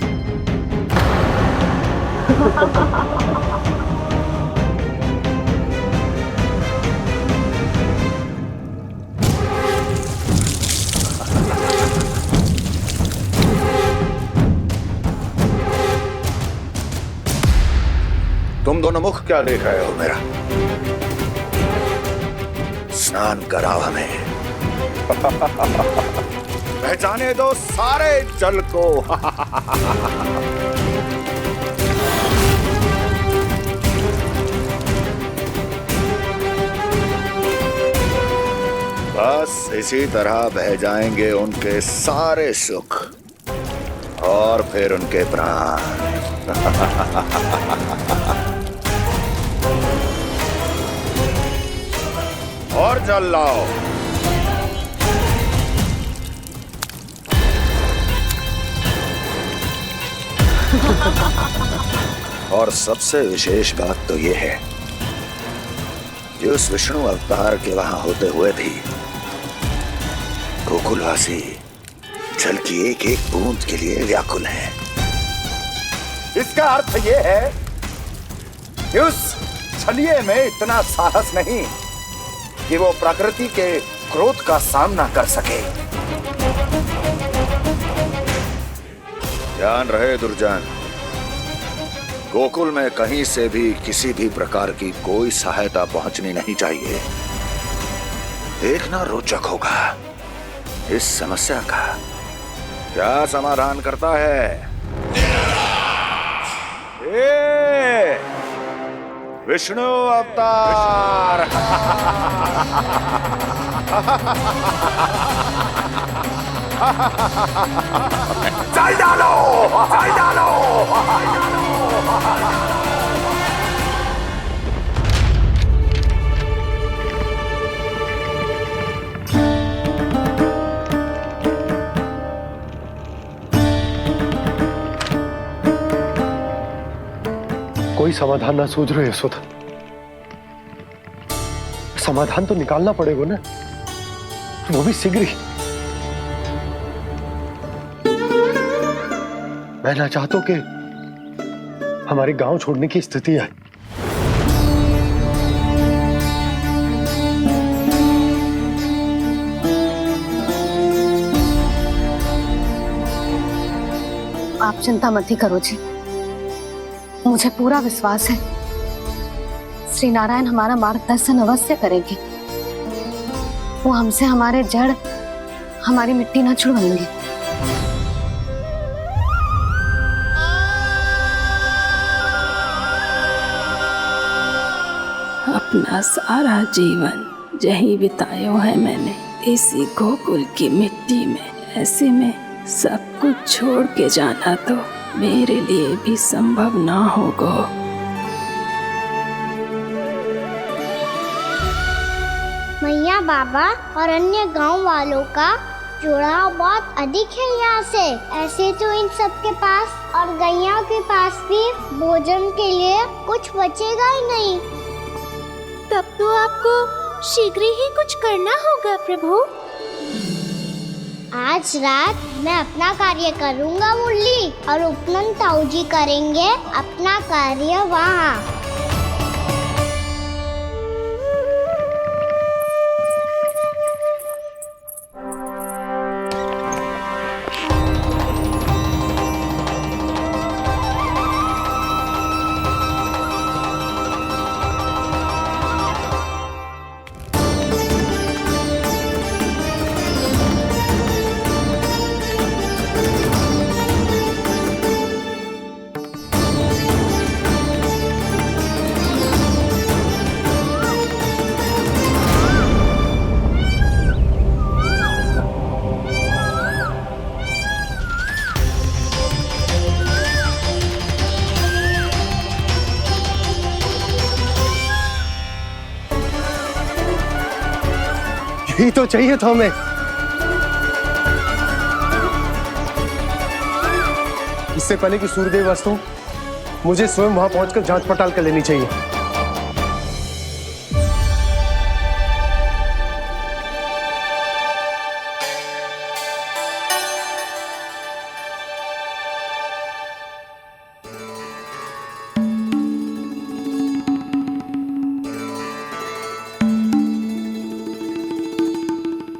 तुम दोनों मुख क्या देख रहे हो मेरा? स्नान कराओ हमें। पहचाने दो सारे जल को। बस इसी तरह बह जाएंगे उनके सारे सुख और फिर उनके प्राण। और जल लाओ। और सबसे विशेष बात तो यह है कि उस विष्णु अवतार के वहां होते हुए भी गोकुलवासी जल की एक एक बूंद के लिए व्याकुल हैं। इसका अर्थ यह है कि उस छलिए में इतना साहस नहीं कि वो प्रकृति के क्रोध का सामना कर सके। ध्यान रहे दुर्जन, गोकुल में कहीं से भी किसी भी प्रकार की कोई सहायता पहुंचनी नहीं चाहिए। देखना रोचक होगा इस समस्या का क्या समाधान करता है। ए, विष्णु अवतार। चल डालो, चल डालो। कोई समाधान ना सूझ रहे यशोदा। समाधान तो निकालना पड़ेगा ना, वो भी शीघ्र ही। मैं ना चाहता कि हमारे गांव छोड़ने की स्थिति आए। आप चिंता मत ही करो जी, मुझे पूरा विश्वास है श्री नारायण हमारा मार्गदर्शन अवश्य करेंगे। वो हमसे हमारे जड़, हमारी मिट्टी ना छुड़वाएंगे। अपना सारा जीवन यही बितायो है मैंने, इसी गोकुल की मिट्टी में। ऐसे में सब कुछ छोड़ के जाना तो मेरे लिए भी संभव ना होगा। मैया बाबा और अन्य गांव वालों का जुड़ाव बहुत अधिक है यहाँ से। ऐसे तो इन सब के पास और गैया के पास भी भोजन के लिए कुछ बचेगा ही नहीं। तब तो आपको शीघ्र ही कुछ करना होगा प्रभु। आज रात मैं अपना कार्य करूँगा मुरली, और उपनंद ताऊ जी करेंगे अपना कार्य वहाँ। यही तो चाहिए था हमें। इससे पहले कि सूर्यदेव अस्तु, मुझे स्वयं वहां पहुंचकर जांच पड़ताल कर लेनी चाहिए।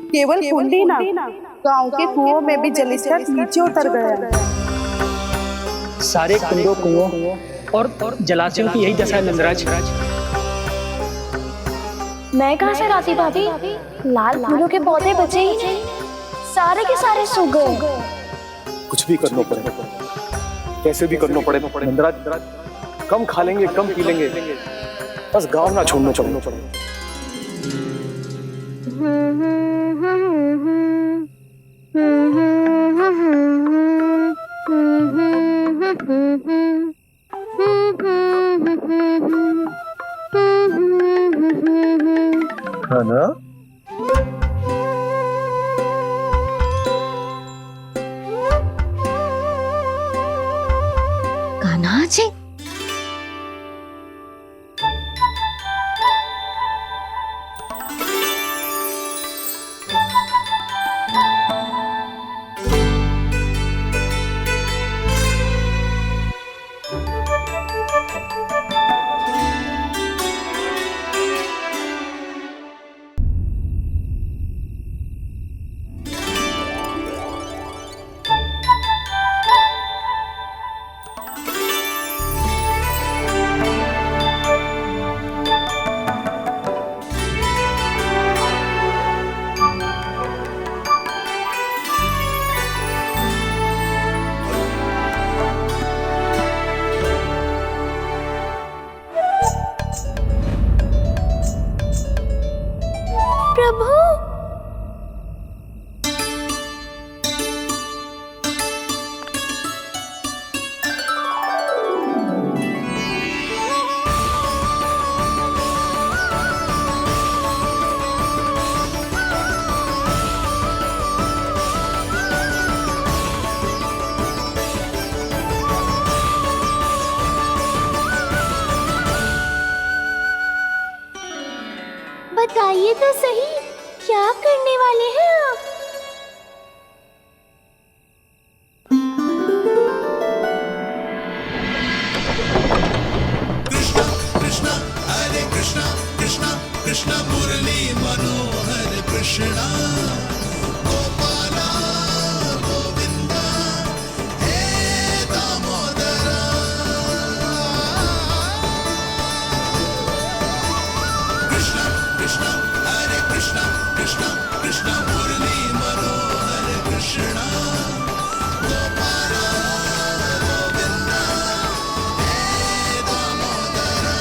केवल कुंडी ना, गांव के कुओं में भी जलस्तर नीचे उतर गया है। सारे कुंडों, कुओं और जलाशयों की यही दशा है नंदराज। मैं कहाँ से लाती भाभी? लाल फूलों के पौधे बचे ही नहीं। सारे के सारे सो गए। कुछ भी करना पड़े, कैसे भी करना पड़े नंदराज, कम खा लेंगे, कम पी लेंगे, बस गांव ना छोड़ना चाहिए। है ना? कान्हा जी, प्रभु, बताइए तो सही, क्या करने वाले हैं आप? कृष्णा हरे कृष्णा कृष्णा कृष्णा मुरली मनोहर कृष्णा गोपाला गोविंदा हे दामोदरा कृष्णा कृष्णा हरे कृष्णा कृष्णा कृष्णा मुरली मनोहर कृष्णा गोपाला गोविंदा हे दामोदरा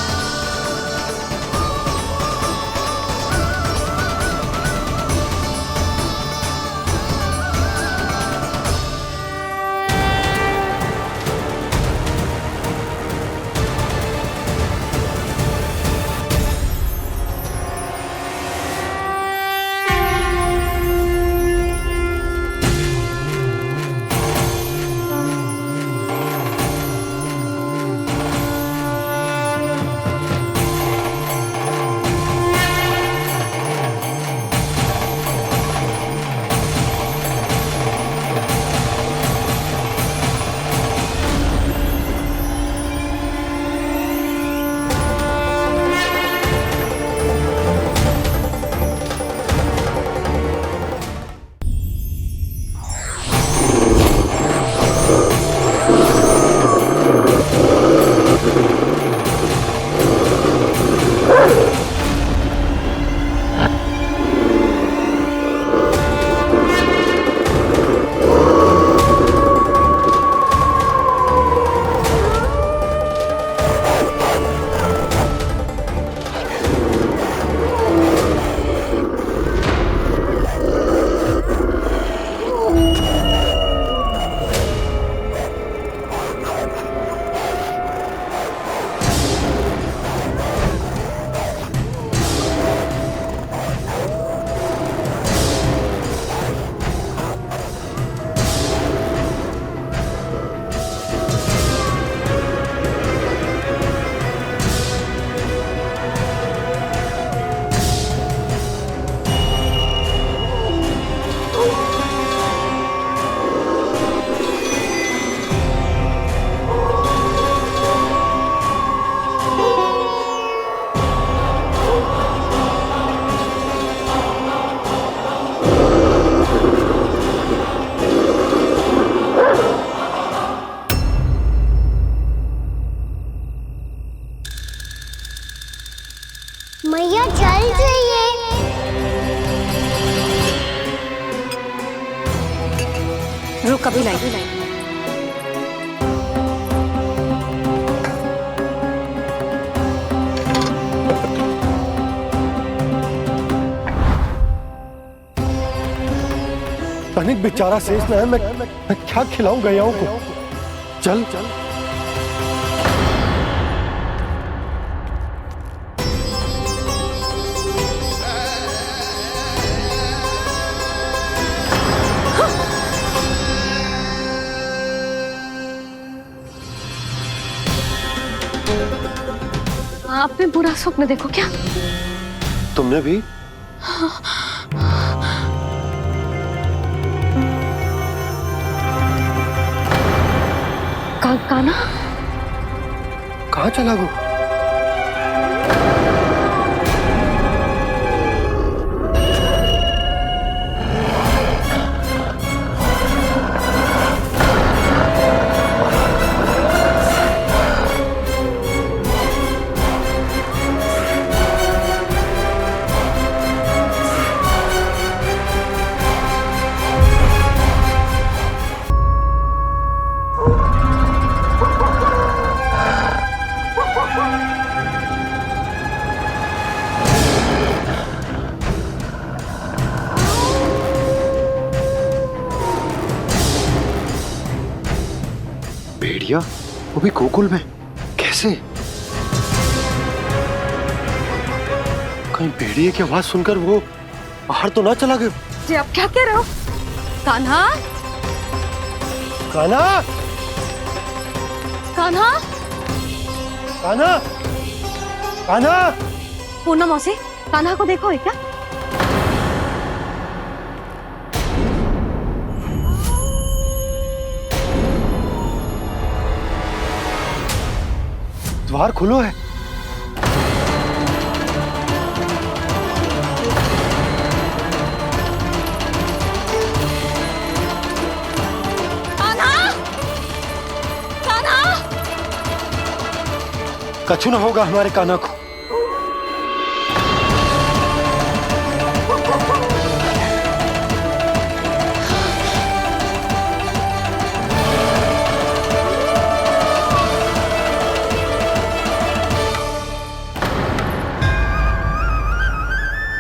मैया जल जाइए। कभी लाई। तनिक बेचारा शेष न है, मैं क्या खिलाऊं गयाओं को। चल चल आपने बुरा स्वप्न देखो क्या? तुमने भी? काना कहाँ चला वो? भेड़िया वो भी गोकुल में कैसे? कहीं भेड़िए की आवाज सुनकर वो बाहर तो ना चला गया? जी आप क्या कह रहे हो? कान्हा, कान्हा, कान्हा, कान्हा, कान्हा। पूनम मौसी, कान्हा को देखो है क्या? द्वार खुलो है। कान्हा, कान्हा, कछु न होगा हमारे कान्हा को।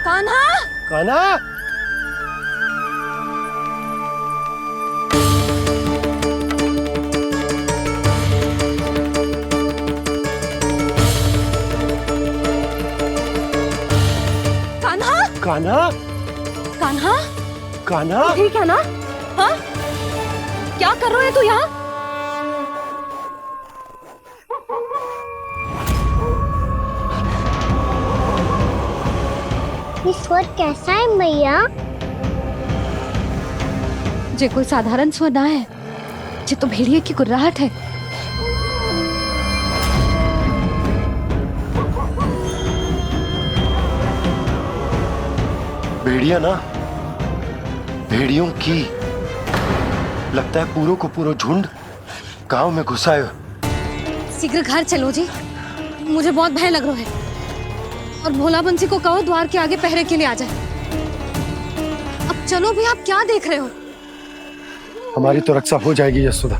कान्हा, कान्हा, कान्हा, कान्हा, कान्हा, ठीक है ना? हाँ? क्या कर रहे हो तू यहाँ? ये स्वर कैसा है मैया? जे कोई साधारण स्वर ना है, जे तो भेड़िए की गुर्राहट है। भेड़िया ना, भेड़ियों की लगता है पूरों को पूरा झुंड गांव में घुसा है। शीघ्र घर चलो जी, मुझे बहुत भय लग रहा है। और भोला बंसी को कहो द्वार के आगे पहरे के लिए आ जाए। अब चलो भी, आप क्या देख रहे हो? हमारी तो रक्षा हो जाएगी यशोदा,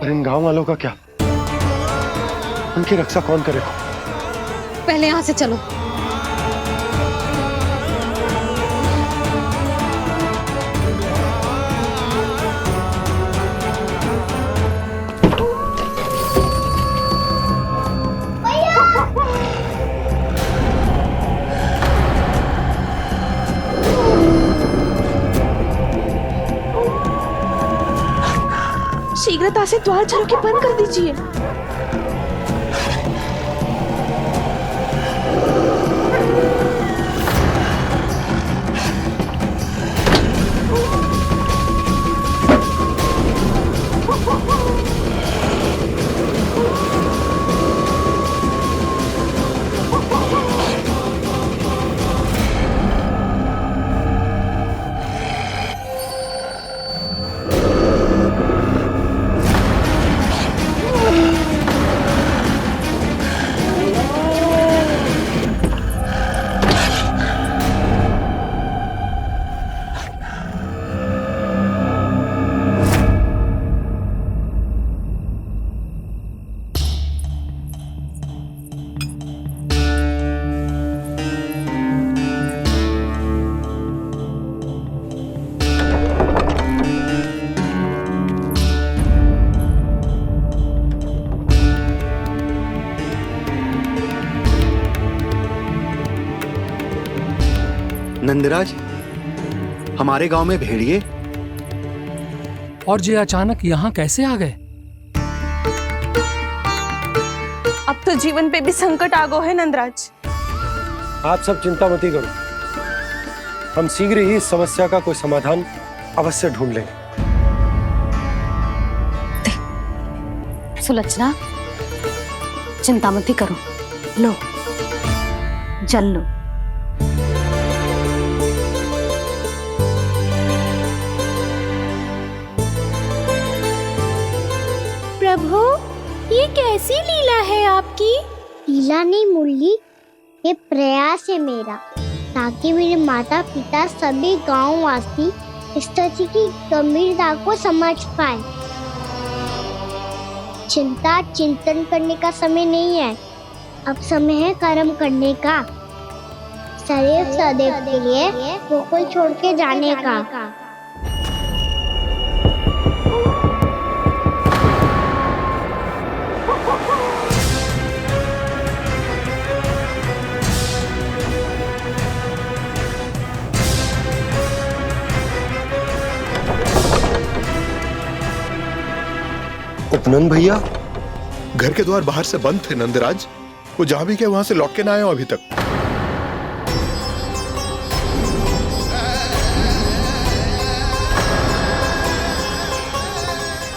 पर इन गांव वालों का क्या? उनकी रक्षा कौन करेगा? पहले यहाँ से चलो। शीघ्रता से द्वार चलो के बंद कर दीजिए। नंदराज, हमारे गांव में भेड़िए और ये अचानक यहाँ कैसे आ गए? अब तो जीवन पे भी संकट आ गो है नंदराज। आप सब चिंता मत करो, हम शीघ्र ही इस समस्या का कोई समाधान अवश्य ढूंढ लेंगे। सुलक्षणा, चिंता मत करो, लो जल लो। प्रभु, ये कैसी लीला है आपकी? लीला नहीं मुरली, ये प्रयास है मेरा, ताकि मेरे माता पिता सभी गांव वासी स्थिति की गंभीरता को समझ पाए। चिंता चिंतन करने का समय नहीं है, अब समय है कर्म करने का, सदैव सदैव के लिए गोकुल छोड़ के जाने का। उपनंद भैया, घर के द्वार बाहर से बंद थे नंदराज, वो जहां भी गए वहां से लौट के ना आए हो अभी तक।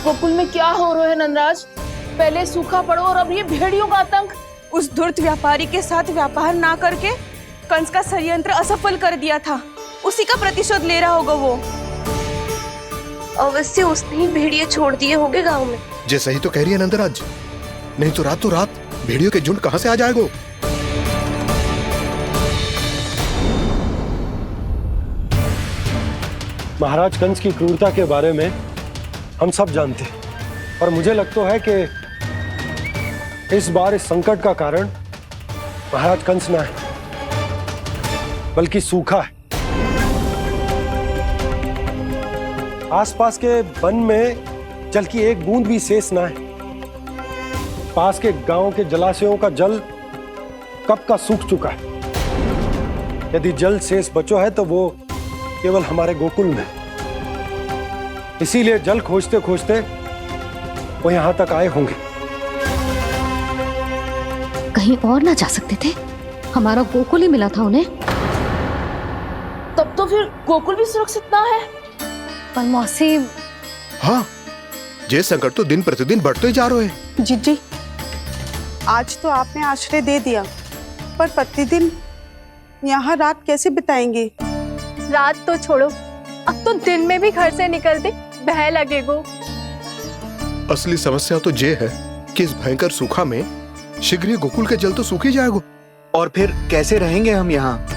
गोकुल में क्या हो रहा है नंदराज? पहले सूखा पड़ो और अब ये भेड़ियों का आतंक। उस धूर्त व्यापारी के साथ व्यापार ना करके कंस का षड्यंत्र असफल कर दिया था, उसी का प्रतिशोध ले रहा होगा वो। अवश्य उसने ही भेड़िए छोड़ दिए होंगे गांव में। जैसा ही तो कह रही है नंदराज, नहीं तो रात भेड़ियों के झुंड कहां से आ जाएगो? महाराज कंस की क्रूरता के बारे में हम सब जानते हैं, और मुझे लगता है कि इस बार इस संकट का कारण महाराज कंस ना है, बल्कि सूखा है। आसपास के वन में जल की एक बूंद भी शेष ना है। पास के गांव के जलाशयों का जल कब का सूख चुका है। यदि जल शेष बचो है तो वो केवल हमारे गोकुल में। इसीलिए जल खोजते खोजते वो यहां तक आए होंगे। कहीं और ना जा सकते थे? हमारा गोकुल ही मिला था उन्हें। तब तो फिर गोकुल भी सुरक्षित ना है। पर मौसी, हाँ, ये संकट तो दिन प्रतिदिन बढ़ते ही जा रहे हैं। जीजी, आज तो आपने आश्रय दे दिया, पर प्रतिदिन यहाँ रात कैसे बिताएंगे? रात तो छोड़ो, अब तो दिन में भी घर से निकलते भय लगेगो। असली समस्या तो ये है कि इस भयंकर सूखा में शीघ्र ही गोकुल के जल तो सूख ही जाएगा। और फिर कैसे रहेंगे हम यहाँ?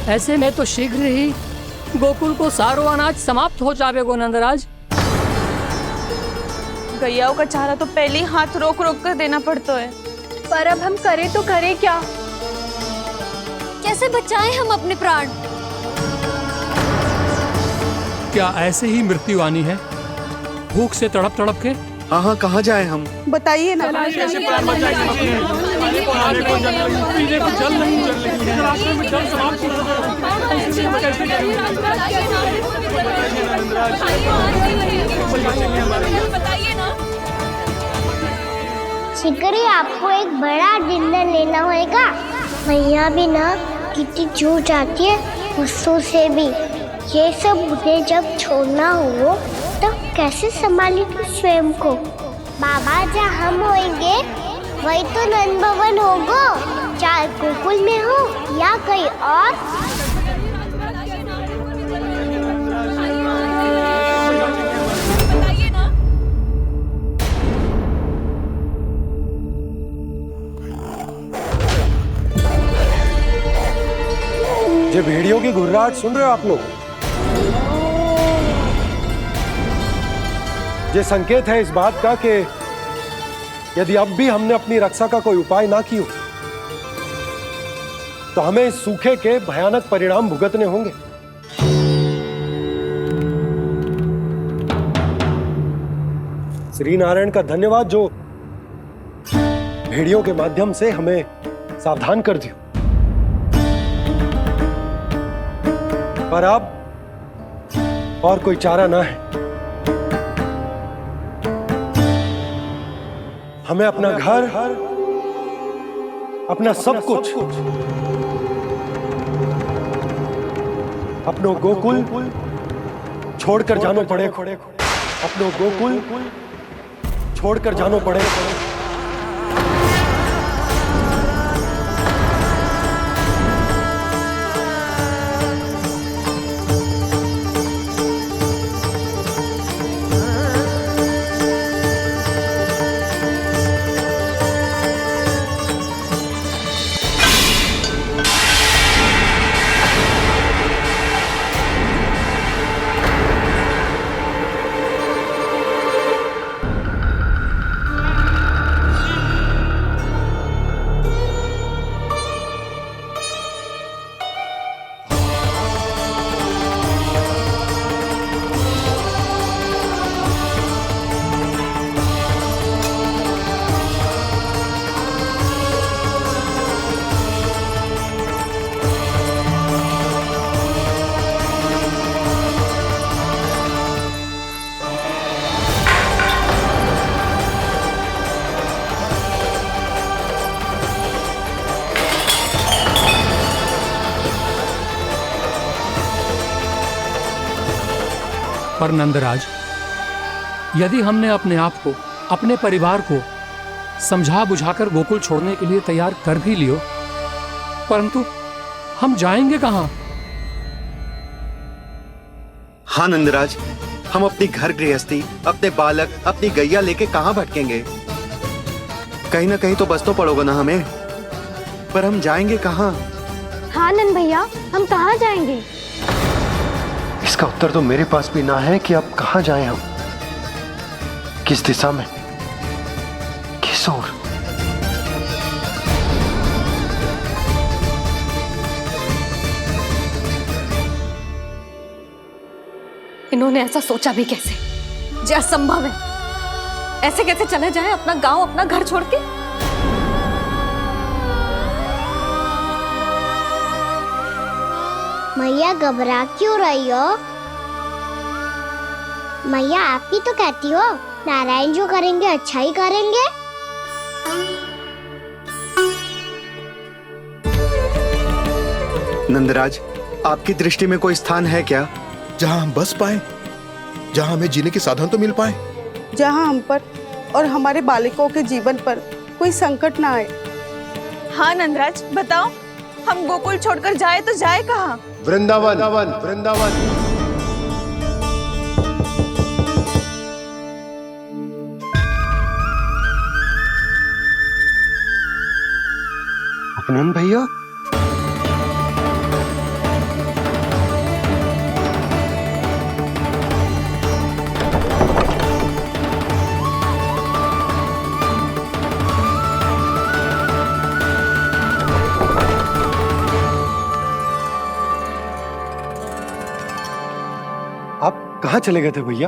ऐसे में तो शीघ्र ही गोकुल को सारो अनाज समाप्त हो जाएगो नंदराज। गैयाओं का चारा तो पहले ही हाथ रोक रोक कर देना पड़ता है। पर अब हम करें तो करें क्या? कैसे बचाएं हम अपने प्राण? क्या ऐसे ही मृत्यु आनी है, भूख से तड़प तड़प के? हाँ, कहाँ जाए हम? बताइए ना। कैसे प्राण बचाएं हम अपने? खाने को जल नहीं, पीने को जल नहीं, जलाशय में जल समाप्त हो शीघ्र ही आपको एक बड़ा डिनर लेना होगा। मैया भी ना कितनी जूझ जाती है गुस्सों से भी। ये सब उन्हें जब छोड़ना हो तो कैसे संभालेगी स्वयं को? बाबा जहाँ हम होंगे वही तो नंद भवन होगा, चाहे गोकुल में हो या कहीं और। ये भेड़ियों की घुर्राहट सुन रहे हो आप लोग? ये संकेत है इस बात का कि यदि अब भी हमने अपनी रक्षा का कोई उपाय ना किया तो हमें इस सूखे के भयानक परिणाम भुगतने होंगे। श्री नारायण का धन्यवाद जो भेड़ियों के माध्यम से हमें सावधान कर दिया। पर अब और कोई चारा ना है। हमें अपना घर, अपना सब कुछ, अपनों गोकुल छोड़कर जानो पड़े। अपनों गोकुल छोड़कर जानो पड़े। पर नंदराज, यदि हमने अपने आप को, अपने परिवार को समझा बुझाकर गोकुल छोड़ने के लिए तैयार कर भी लियो, परंतु हम जाएंगे कहां? हाँ नंदराज, हम अपनी घर गृहस्थी, अपने बालक, अपनी गैया लेके कहां भटकेंगे? कहीं ना कहीं तो बस तो पड़ोगे ना हमें, पर हम जाएंगे कहां? हाँ नंद भैया, हम कहाँ जाएंगे? इसका उत्तर तो मेरे पास भी ना है कि अब कहां जाएं हम, किस दिशा में, किस ओर। इन्होंने ऐसा सोचा भी कैसे? जो असंभव है। ऐसे कैसे चले जाएं अपना गांव, अपना घर छोड़ के? मैया घबरा क्यों रही हो? मैया आप ही तो कहती हो नारायण जो करेंगे अच्छा ही करेंगे। नंदराज, आपकी दृष्टि में कोई स्थान है क्या जहां हम बस पाए, जहां हमें जीने के साधन तो मिल पाए, जहाँ हम पर और हमारे बालकों के जीवन पर कोई संकट ना आए? हाँ नंदराज, बताओ, हम गोकुल छोड़कर जाए तो जाए कहाँ? वृंदावन। वृंदावन। अपनन भैया, कहां चले गए थे भैया?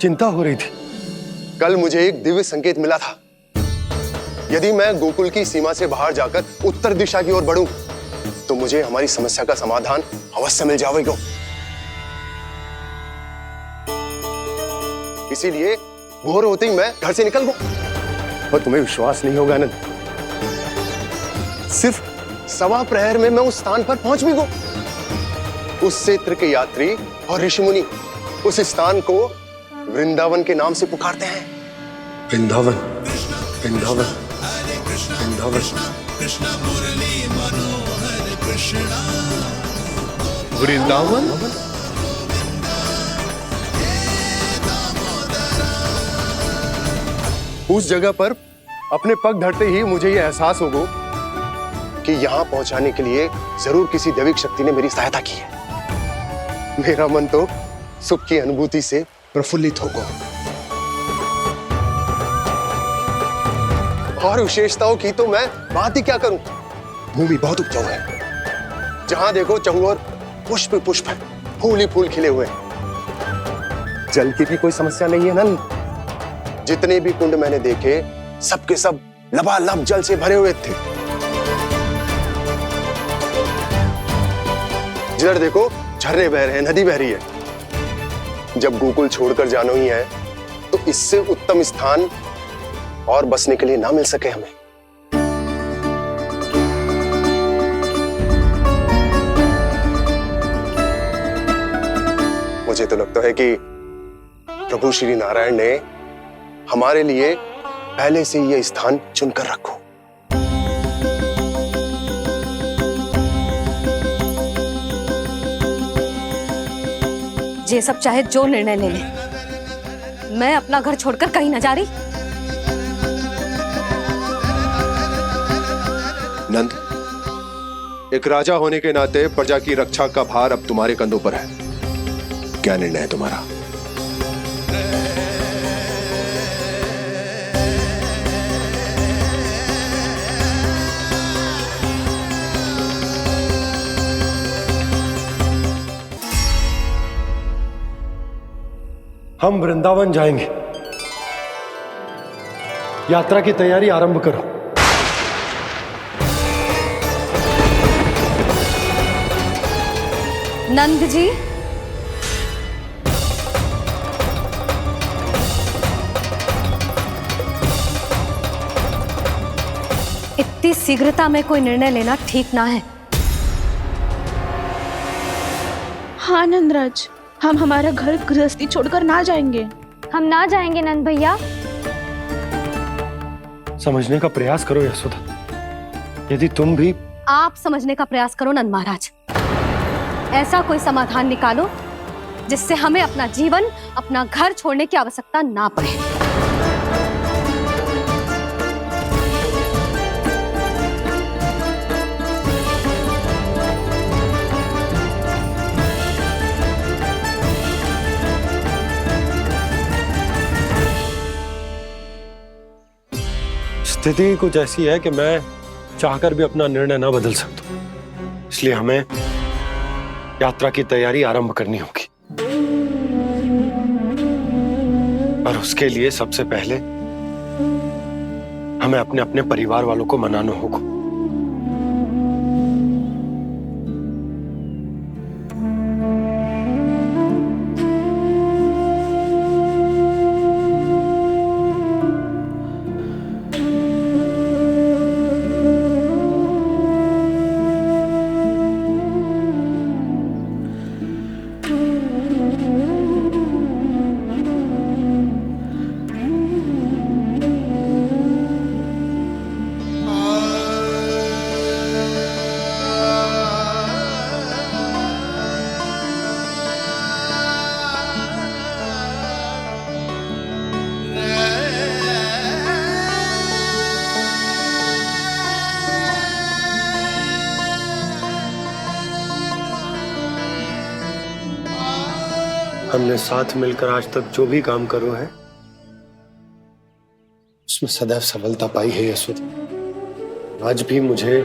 चिंता हो रही थी। कल मुझे एक दिव्य संकेत मिला था। यदि मैं गोकुल की सीमा से बाहर जाकर उत्तर दिशा की ओर बढ़ूं, तो मुझे हमारी समस्या का समाधान अवश्य मिल जाएगा। इसीलिए भोर होते ही मैं घर से निकल गया। और तुम्हें विश्वास नहीं होगा आनंद, सिर्फ सवा प्रहर में मैं उस स्थान पर पहुंच भी गया। उस क्षेत्र के यात्री और ऋषि मुनि उस स्थान को वृंदावन के नाम से पुकारते हैं। वृंदावन, वृंदावन, वृंदावन। वृंदावन। उस जगह पर अपने पग धरते ही मुझे यह एहसास होगा कि यहां पहुंचाने के लिए जरूर किसी दैविक शक्ति ने मेरी सहायता की है। मेरा मन तो सुख की अनुभूति से प्रफुल्लित होगा। और विशेषताओं की तो मैं बात ही क्या करूं। भूमि बहुत उपजाऊ है, जहां देखो चहुओर पुष्प पुष्प है, फूल ही फूल खिले हुए हैं। जल की भी कोई समस्या नहीं है नंद। जितने भी कुंड मैंने देखे सबके सब लबालब जल से भरे हुए थे। जिधर देखो झरने बह रहे हैं, नदी बह रही है। जब गोकुल छोड़कर जाना ही है तो इससे उत्तम स्थान और बसने के लिए ना मिल सके हमें। मुझे तो लगता है कि प्रभु श्री नारायण ने हमारे लिए पहले से यह स्थान चुनकर रखो। ये सब चाहे जो निर्णय ले ले, मैं अपना घर छोड़कर कहीं न जा रही। नंद, एक राजा होने के नाते प्रजा की रक्षा का भार अब तुम्हारे कंधों पर है। क्या निर्णय है तुम्हारा? हम वृंदावन जाएंगे। यात्रा की तैयारी आरंभ करो। नंद जी, इतनी शीघ्रता में कोई निर्णय लेना ठीक ना है। हाँ नंदराज, हम हमारा घर गृहस्थी छोड़कर ना जाएंगे। हम ना जाएंगे नंद भैया। समझने का प्रयास करो यशोदा। यदि तुम भी आप समझने का प्रयास करो नंद महाराज। ऐसा कोई समाधान निकालो जिससे हमें अपना जीवन, अपना घर छोड़ने की आवश्यकता ना पड़े। स्थिति कुछ ऐसी है कि मैं चाहकर भी अपना निर्णय न बदल सकता, इसलिए हमें यात्रा की तैयारी आरंभ करनी होगी। और उसके लिए सबसे पहले हमें अपने अपने परिवार वालों को मनाना होगा। हमने साथ मिलकर आज तक जो भी काम करो है उसमें सदैव सफलता पाई है यशोदा। आज भी मुझे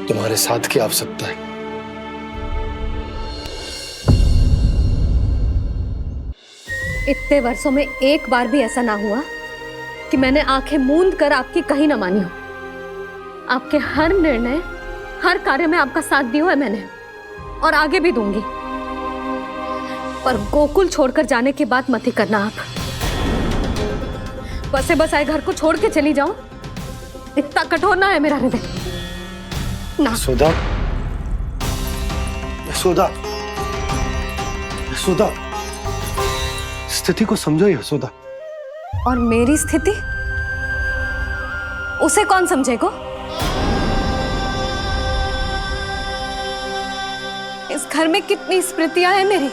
तुम्हारे साथ की आवश्यकता है। इतने वर्षों में एक बार भी ऐसा ना हुआ कि मैंने आंखें मूंद कर आपकी कहीं ना मानी हो। आपके हर निर्णय, हर कार्य में आपका साथ दिया है मैंने, और आगे भी दूंगी। पर गोकुल छोड़कर जाने की बात मत ही करना आप। बसे बसाए घर को छोड़ के चली जाओ, इतना कठोर ना है मेरा हृदय ना। यशोदा, यशोदा, यशोदा, स्थिति को समझो यशोदा। और मेरी स्थिति उसे कौन समझेगा? इस घर में कितनी स्मृतियां हैं मेरी।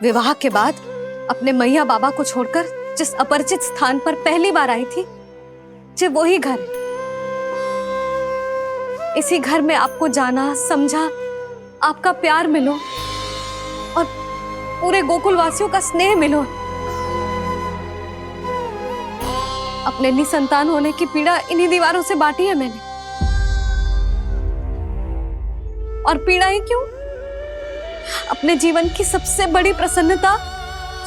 विवाह के बाद अपने मैया बाबा को छोड़कर जिस अपरिचित स्थान पर पहली बार आई थी, जो वही घर है। इसी घर में आपको जाना, समझा, आपका प्यार मिलो और पूरे गोकुल वासियों का स्नेह मिलो। अपने निसंतान होने की पीड़ा इन्हीं दीवारों से बांटी है मैंने। और पीड़ा ही क्यों? अपने जीवन की सबसे बड़ी प्रसन्नता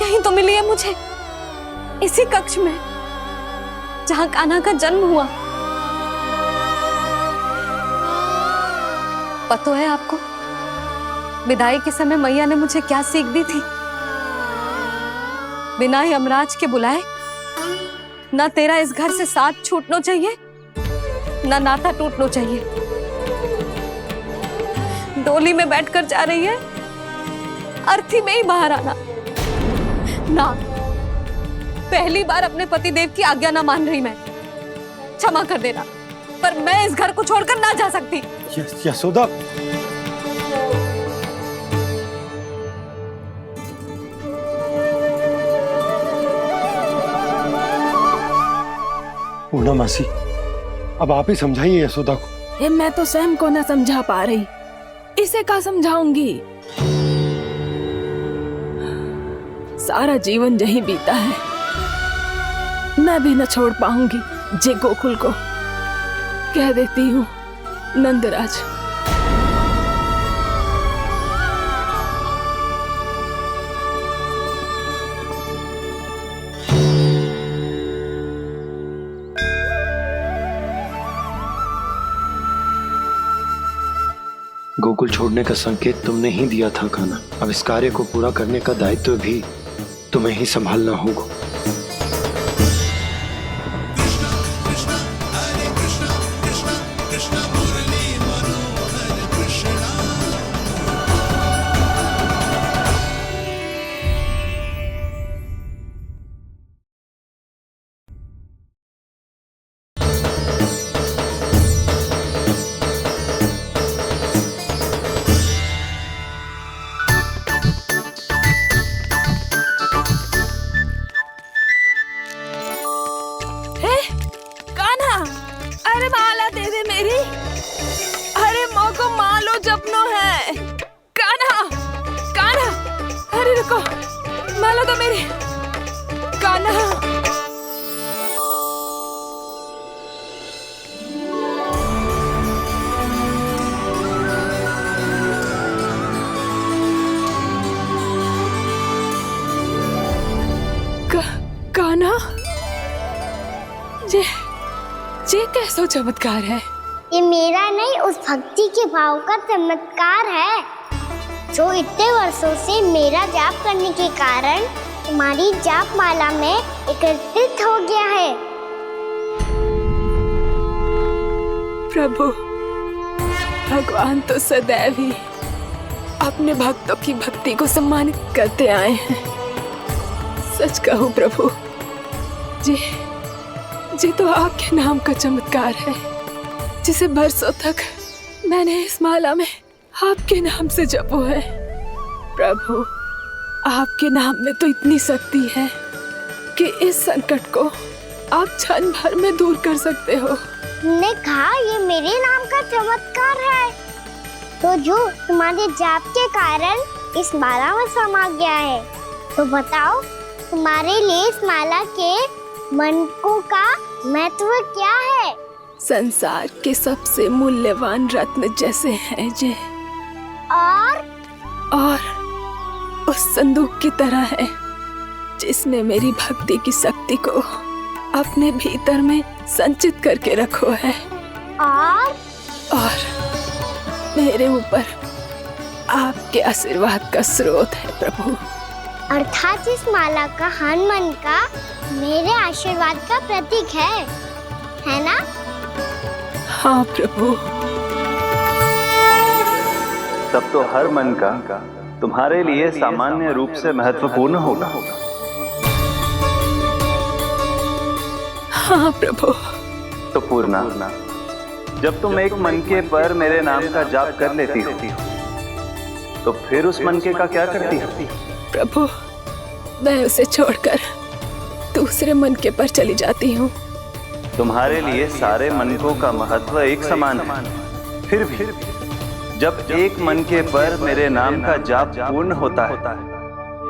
यही तो मिली है मुझे, इसी कक्ष में जहां कान्हा का जन्म हुआ। पता है आपको विदाई के समय मैया ने मुझे क्या सीख दी थी? बिना यमराज के बुलाए ना तेरा इस घर से साथ छूटना चाहिए, ना नाता टूटना चाहिए। डोली में बैठकर जा रही है, अर्थी में ही बाहर आना ना। पहली बार अपने पति देव की आज्ञा ना मान रही मैं, क्षमा कर देना, पर मैं इस घर को छोड़कर ना जा सकती। यशोदा, पूना मासी, अब आप ही समझाइए यशोदा को। ये मैं तो स्वयं को न समझा पा रही, इसे क्या समझाऊंगी? सारा जीवन यही बीता है, मैं भी न छोड़ पाऊंगी। जे गोकुल को कह देती हूँ नंदराज। गोकुल छोड़ने का संकेत तुमने ही दिया था कान्हा। अब इस कार्य को पूरा करने का दायित्व भी तुम्हें ही संभालना होगा। ये कैसा चमत्कार है? ये मेरा नहीं, उस भक्ति के भाव का चमत्कार है जो इतने वर्षों से मेरा जाप करने के कारण तुम्हारी जाप माला में एकत्रित हो गया है। प्रभु, भगवान तो सदैव ही अपने भक्तों की भक्ति को सम्मानित करते आए हैं। सच कहूँ प्रभु, जी तो आपके नाम का चमत्कार है, जिसे बरसों तक मैंने इस माला में आपके नाम से जपो है। प्रभु, आपके नाम में तो इतनी शक्ति है कि इस संकट को आप क्षण भर में दूर कर सकते हो। तुमने कहा ये मेरे नाम का चमत्कार है, तो जो तुम्हारे जाप के कारण इस माला में समा गया है, तो बताओ तुम्हारे लिए इस माला के मनकों का महत्व क्या है? संसार के सबसे मूल्यवान रत्न जैसे हैं जे, और उस संदूक की तरह है जिसने मेरी भक्ति की शक्ति को अपने भीतर में संचित करके रखो है, और मेरे ऊपर आपके आशीर्वाद का स्रोत है प्रभु। अर्थात इस माला का हनुमान का मेरे आशीर्वाद का प्रतीक है ना? हाँ प्रभु। तब तो हर मन का तुम्हारे लिए सामान्य रूप से महत्वपूर्ण होगा। हाँ प्रभु। तो पूर्णा, जब तुम एक मनके पर मेरे नाम का जाप कर लेती हो, तो फिर उस मनके का क्या करती हो? प्रभु, मैं उसे छोड़कर दूसरे मनके पर चली जाती हूँ। तुम्हारे लिए सारे मनकों का महत्व एक समान है, फिर भी जब एक मनके पर मेरे नाम का जाप पूर्ण होता है,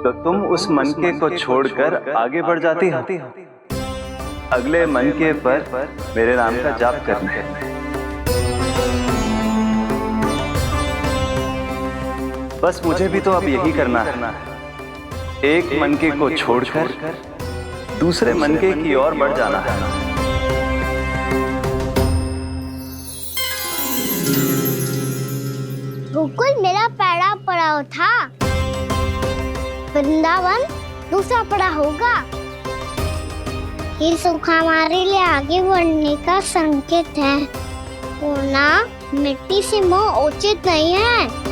तो तुम उस मनके को छोड़कर आगे बढ़ जाती हो अगले मनके पर मेरे नाम का जाप करने। बस मुझे भी तो अब यही करना है, एक मनके को छोड़कर दूसरे मनके की ओर बढ़ जाना है। पड़ाव था, वृंदावन दूसरा पड़ा होगा। ये सूखा हमारे लिए आगे बढ़ने का संकेत है। होना मिट्टी से मोह उचित नहीं है।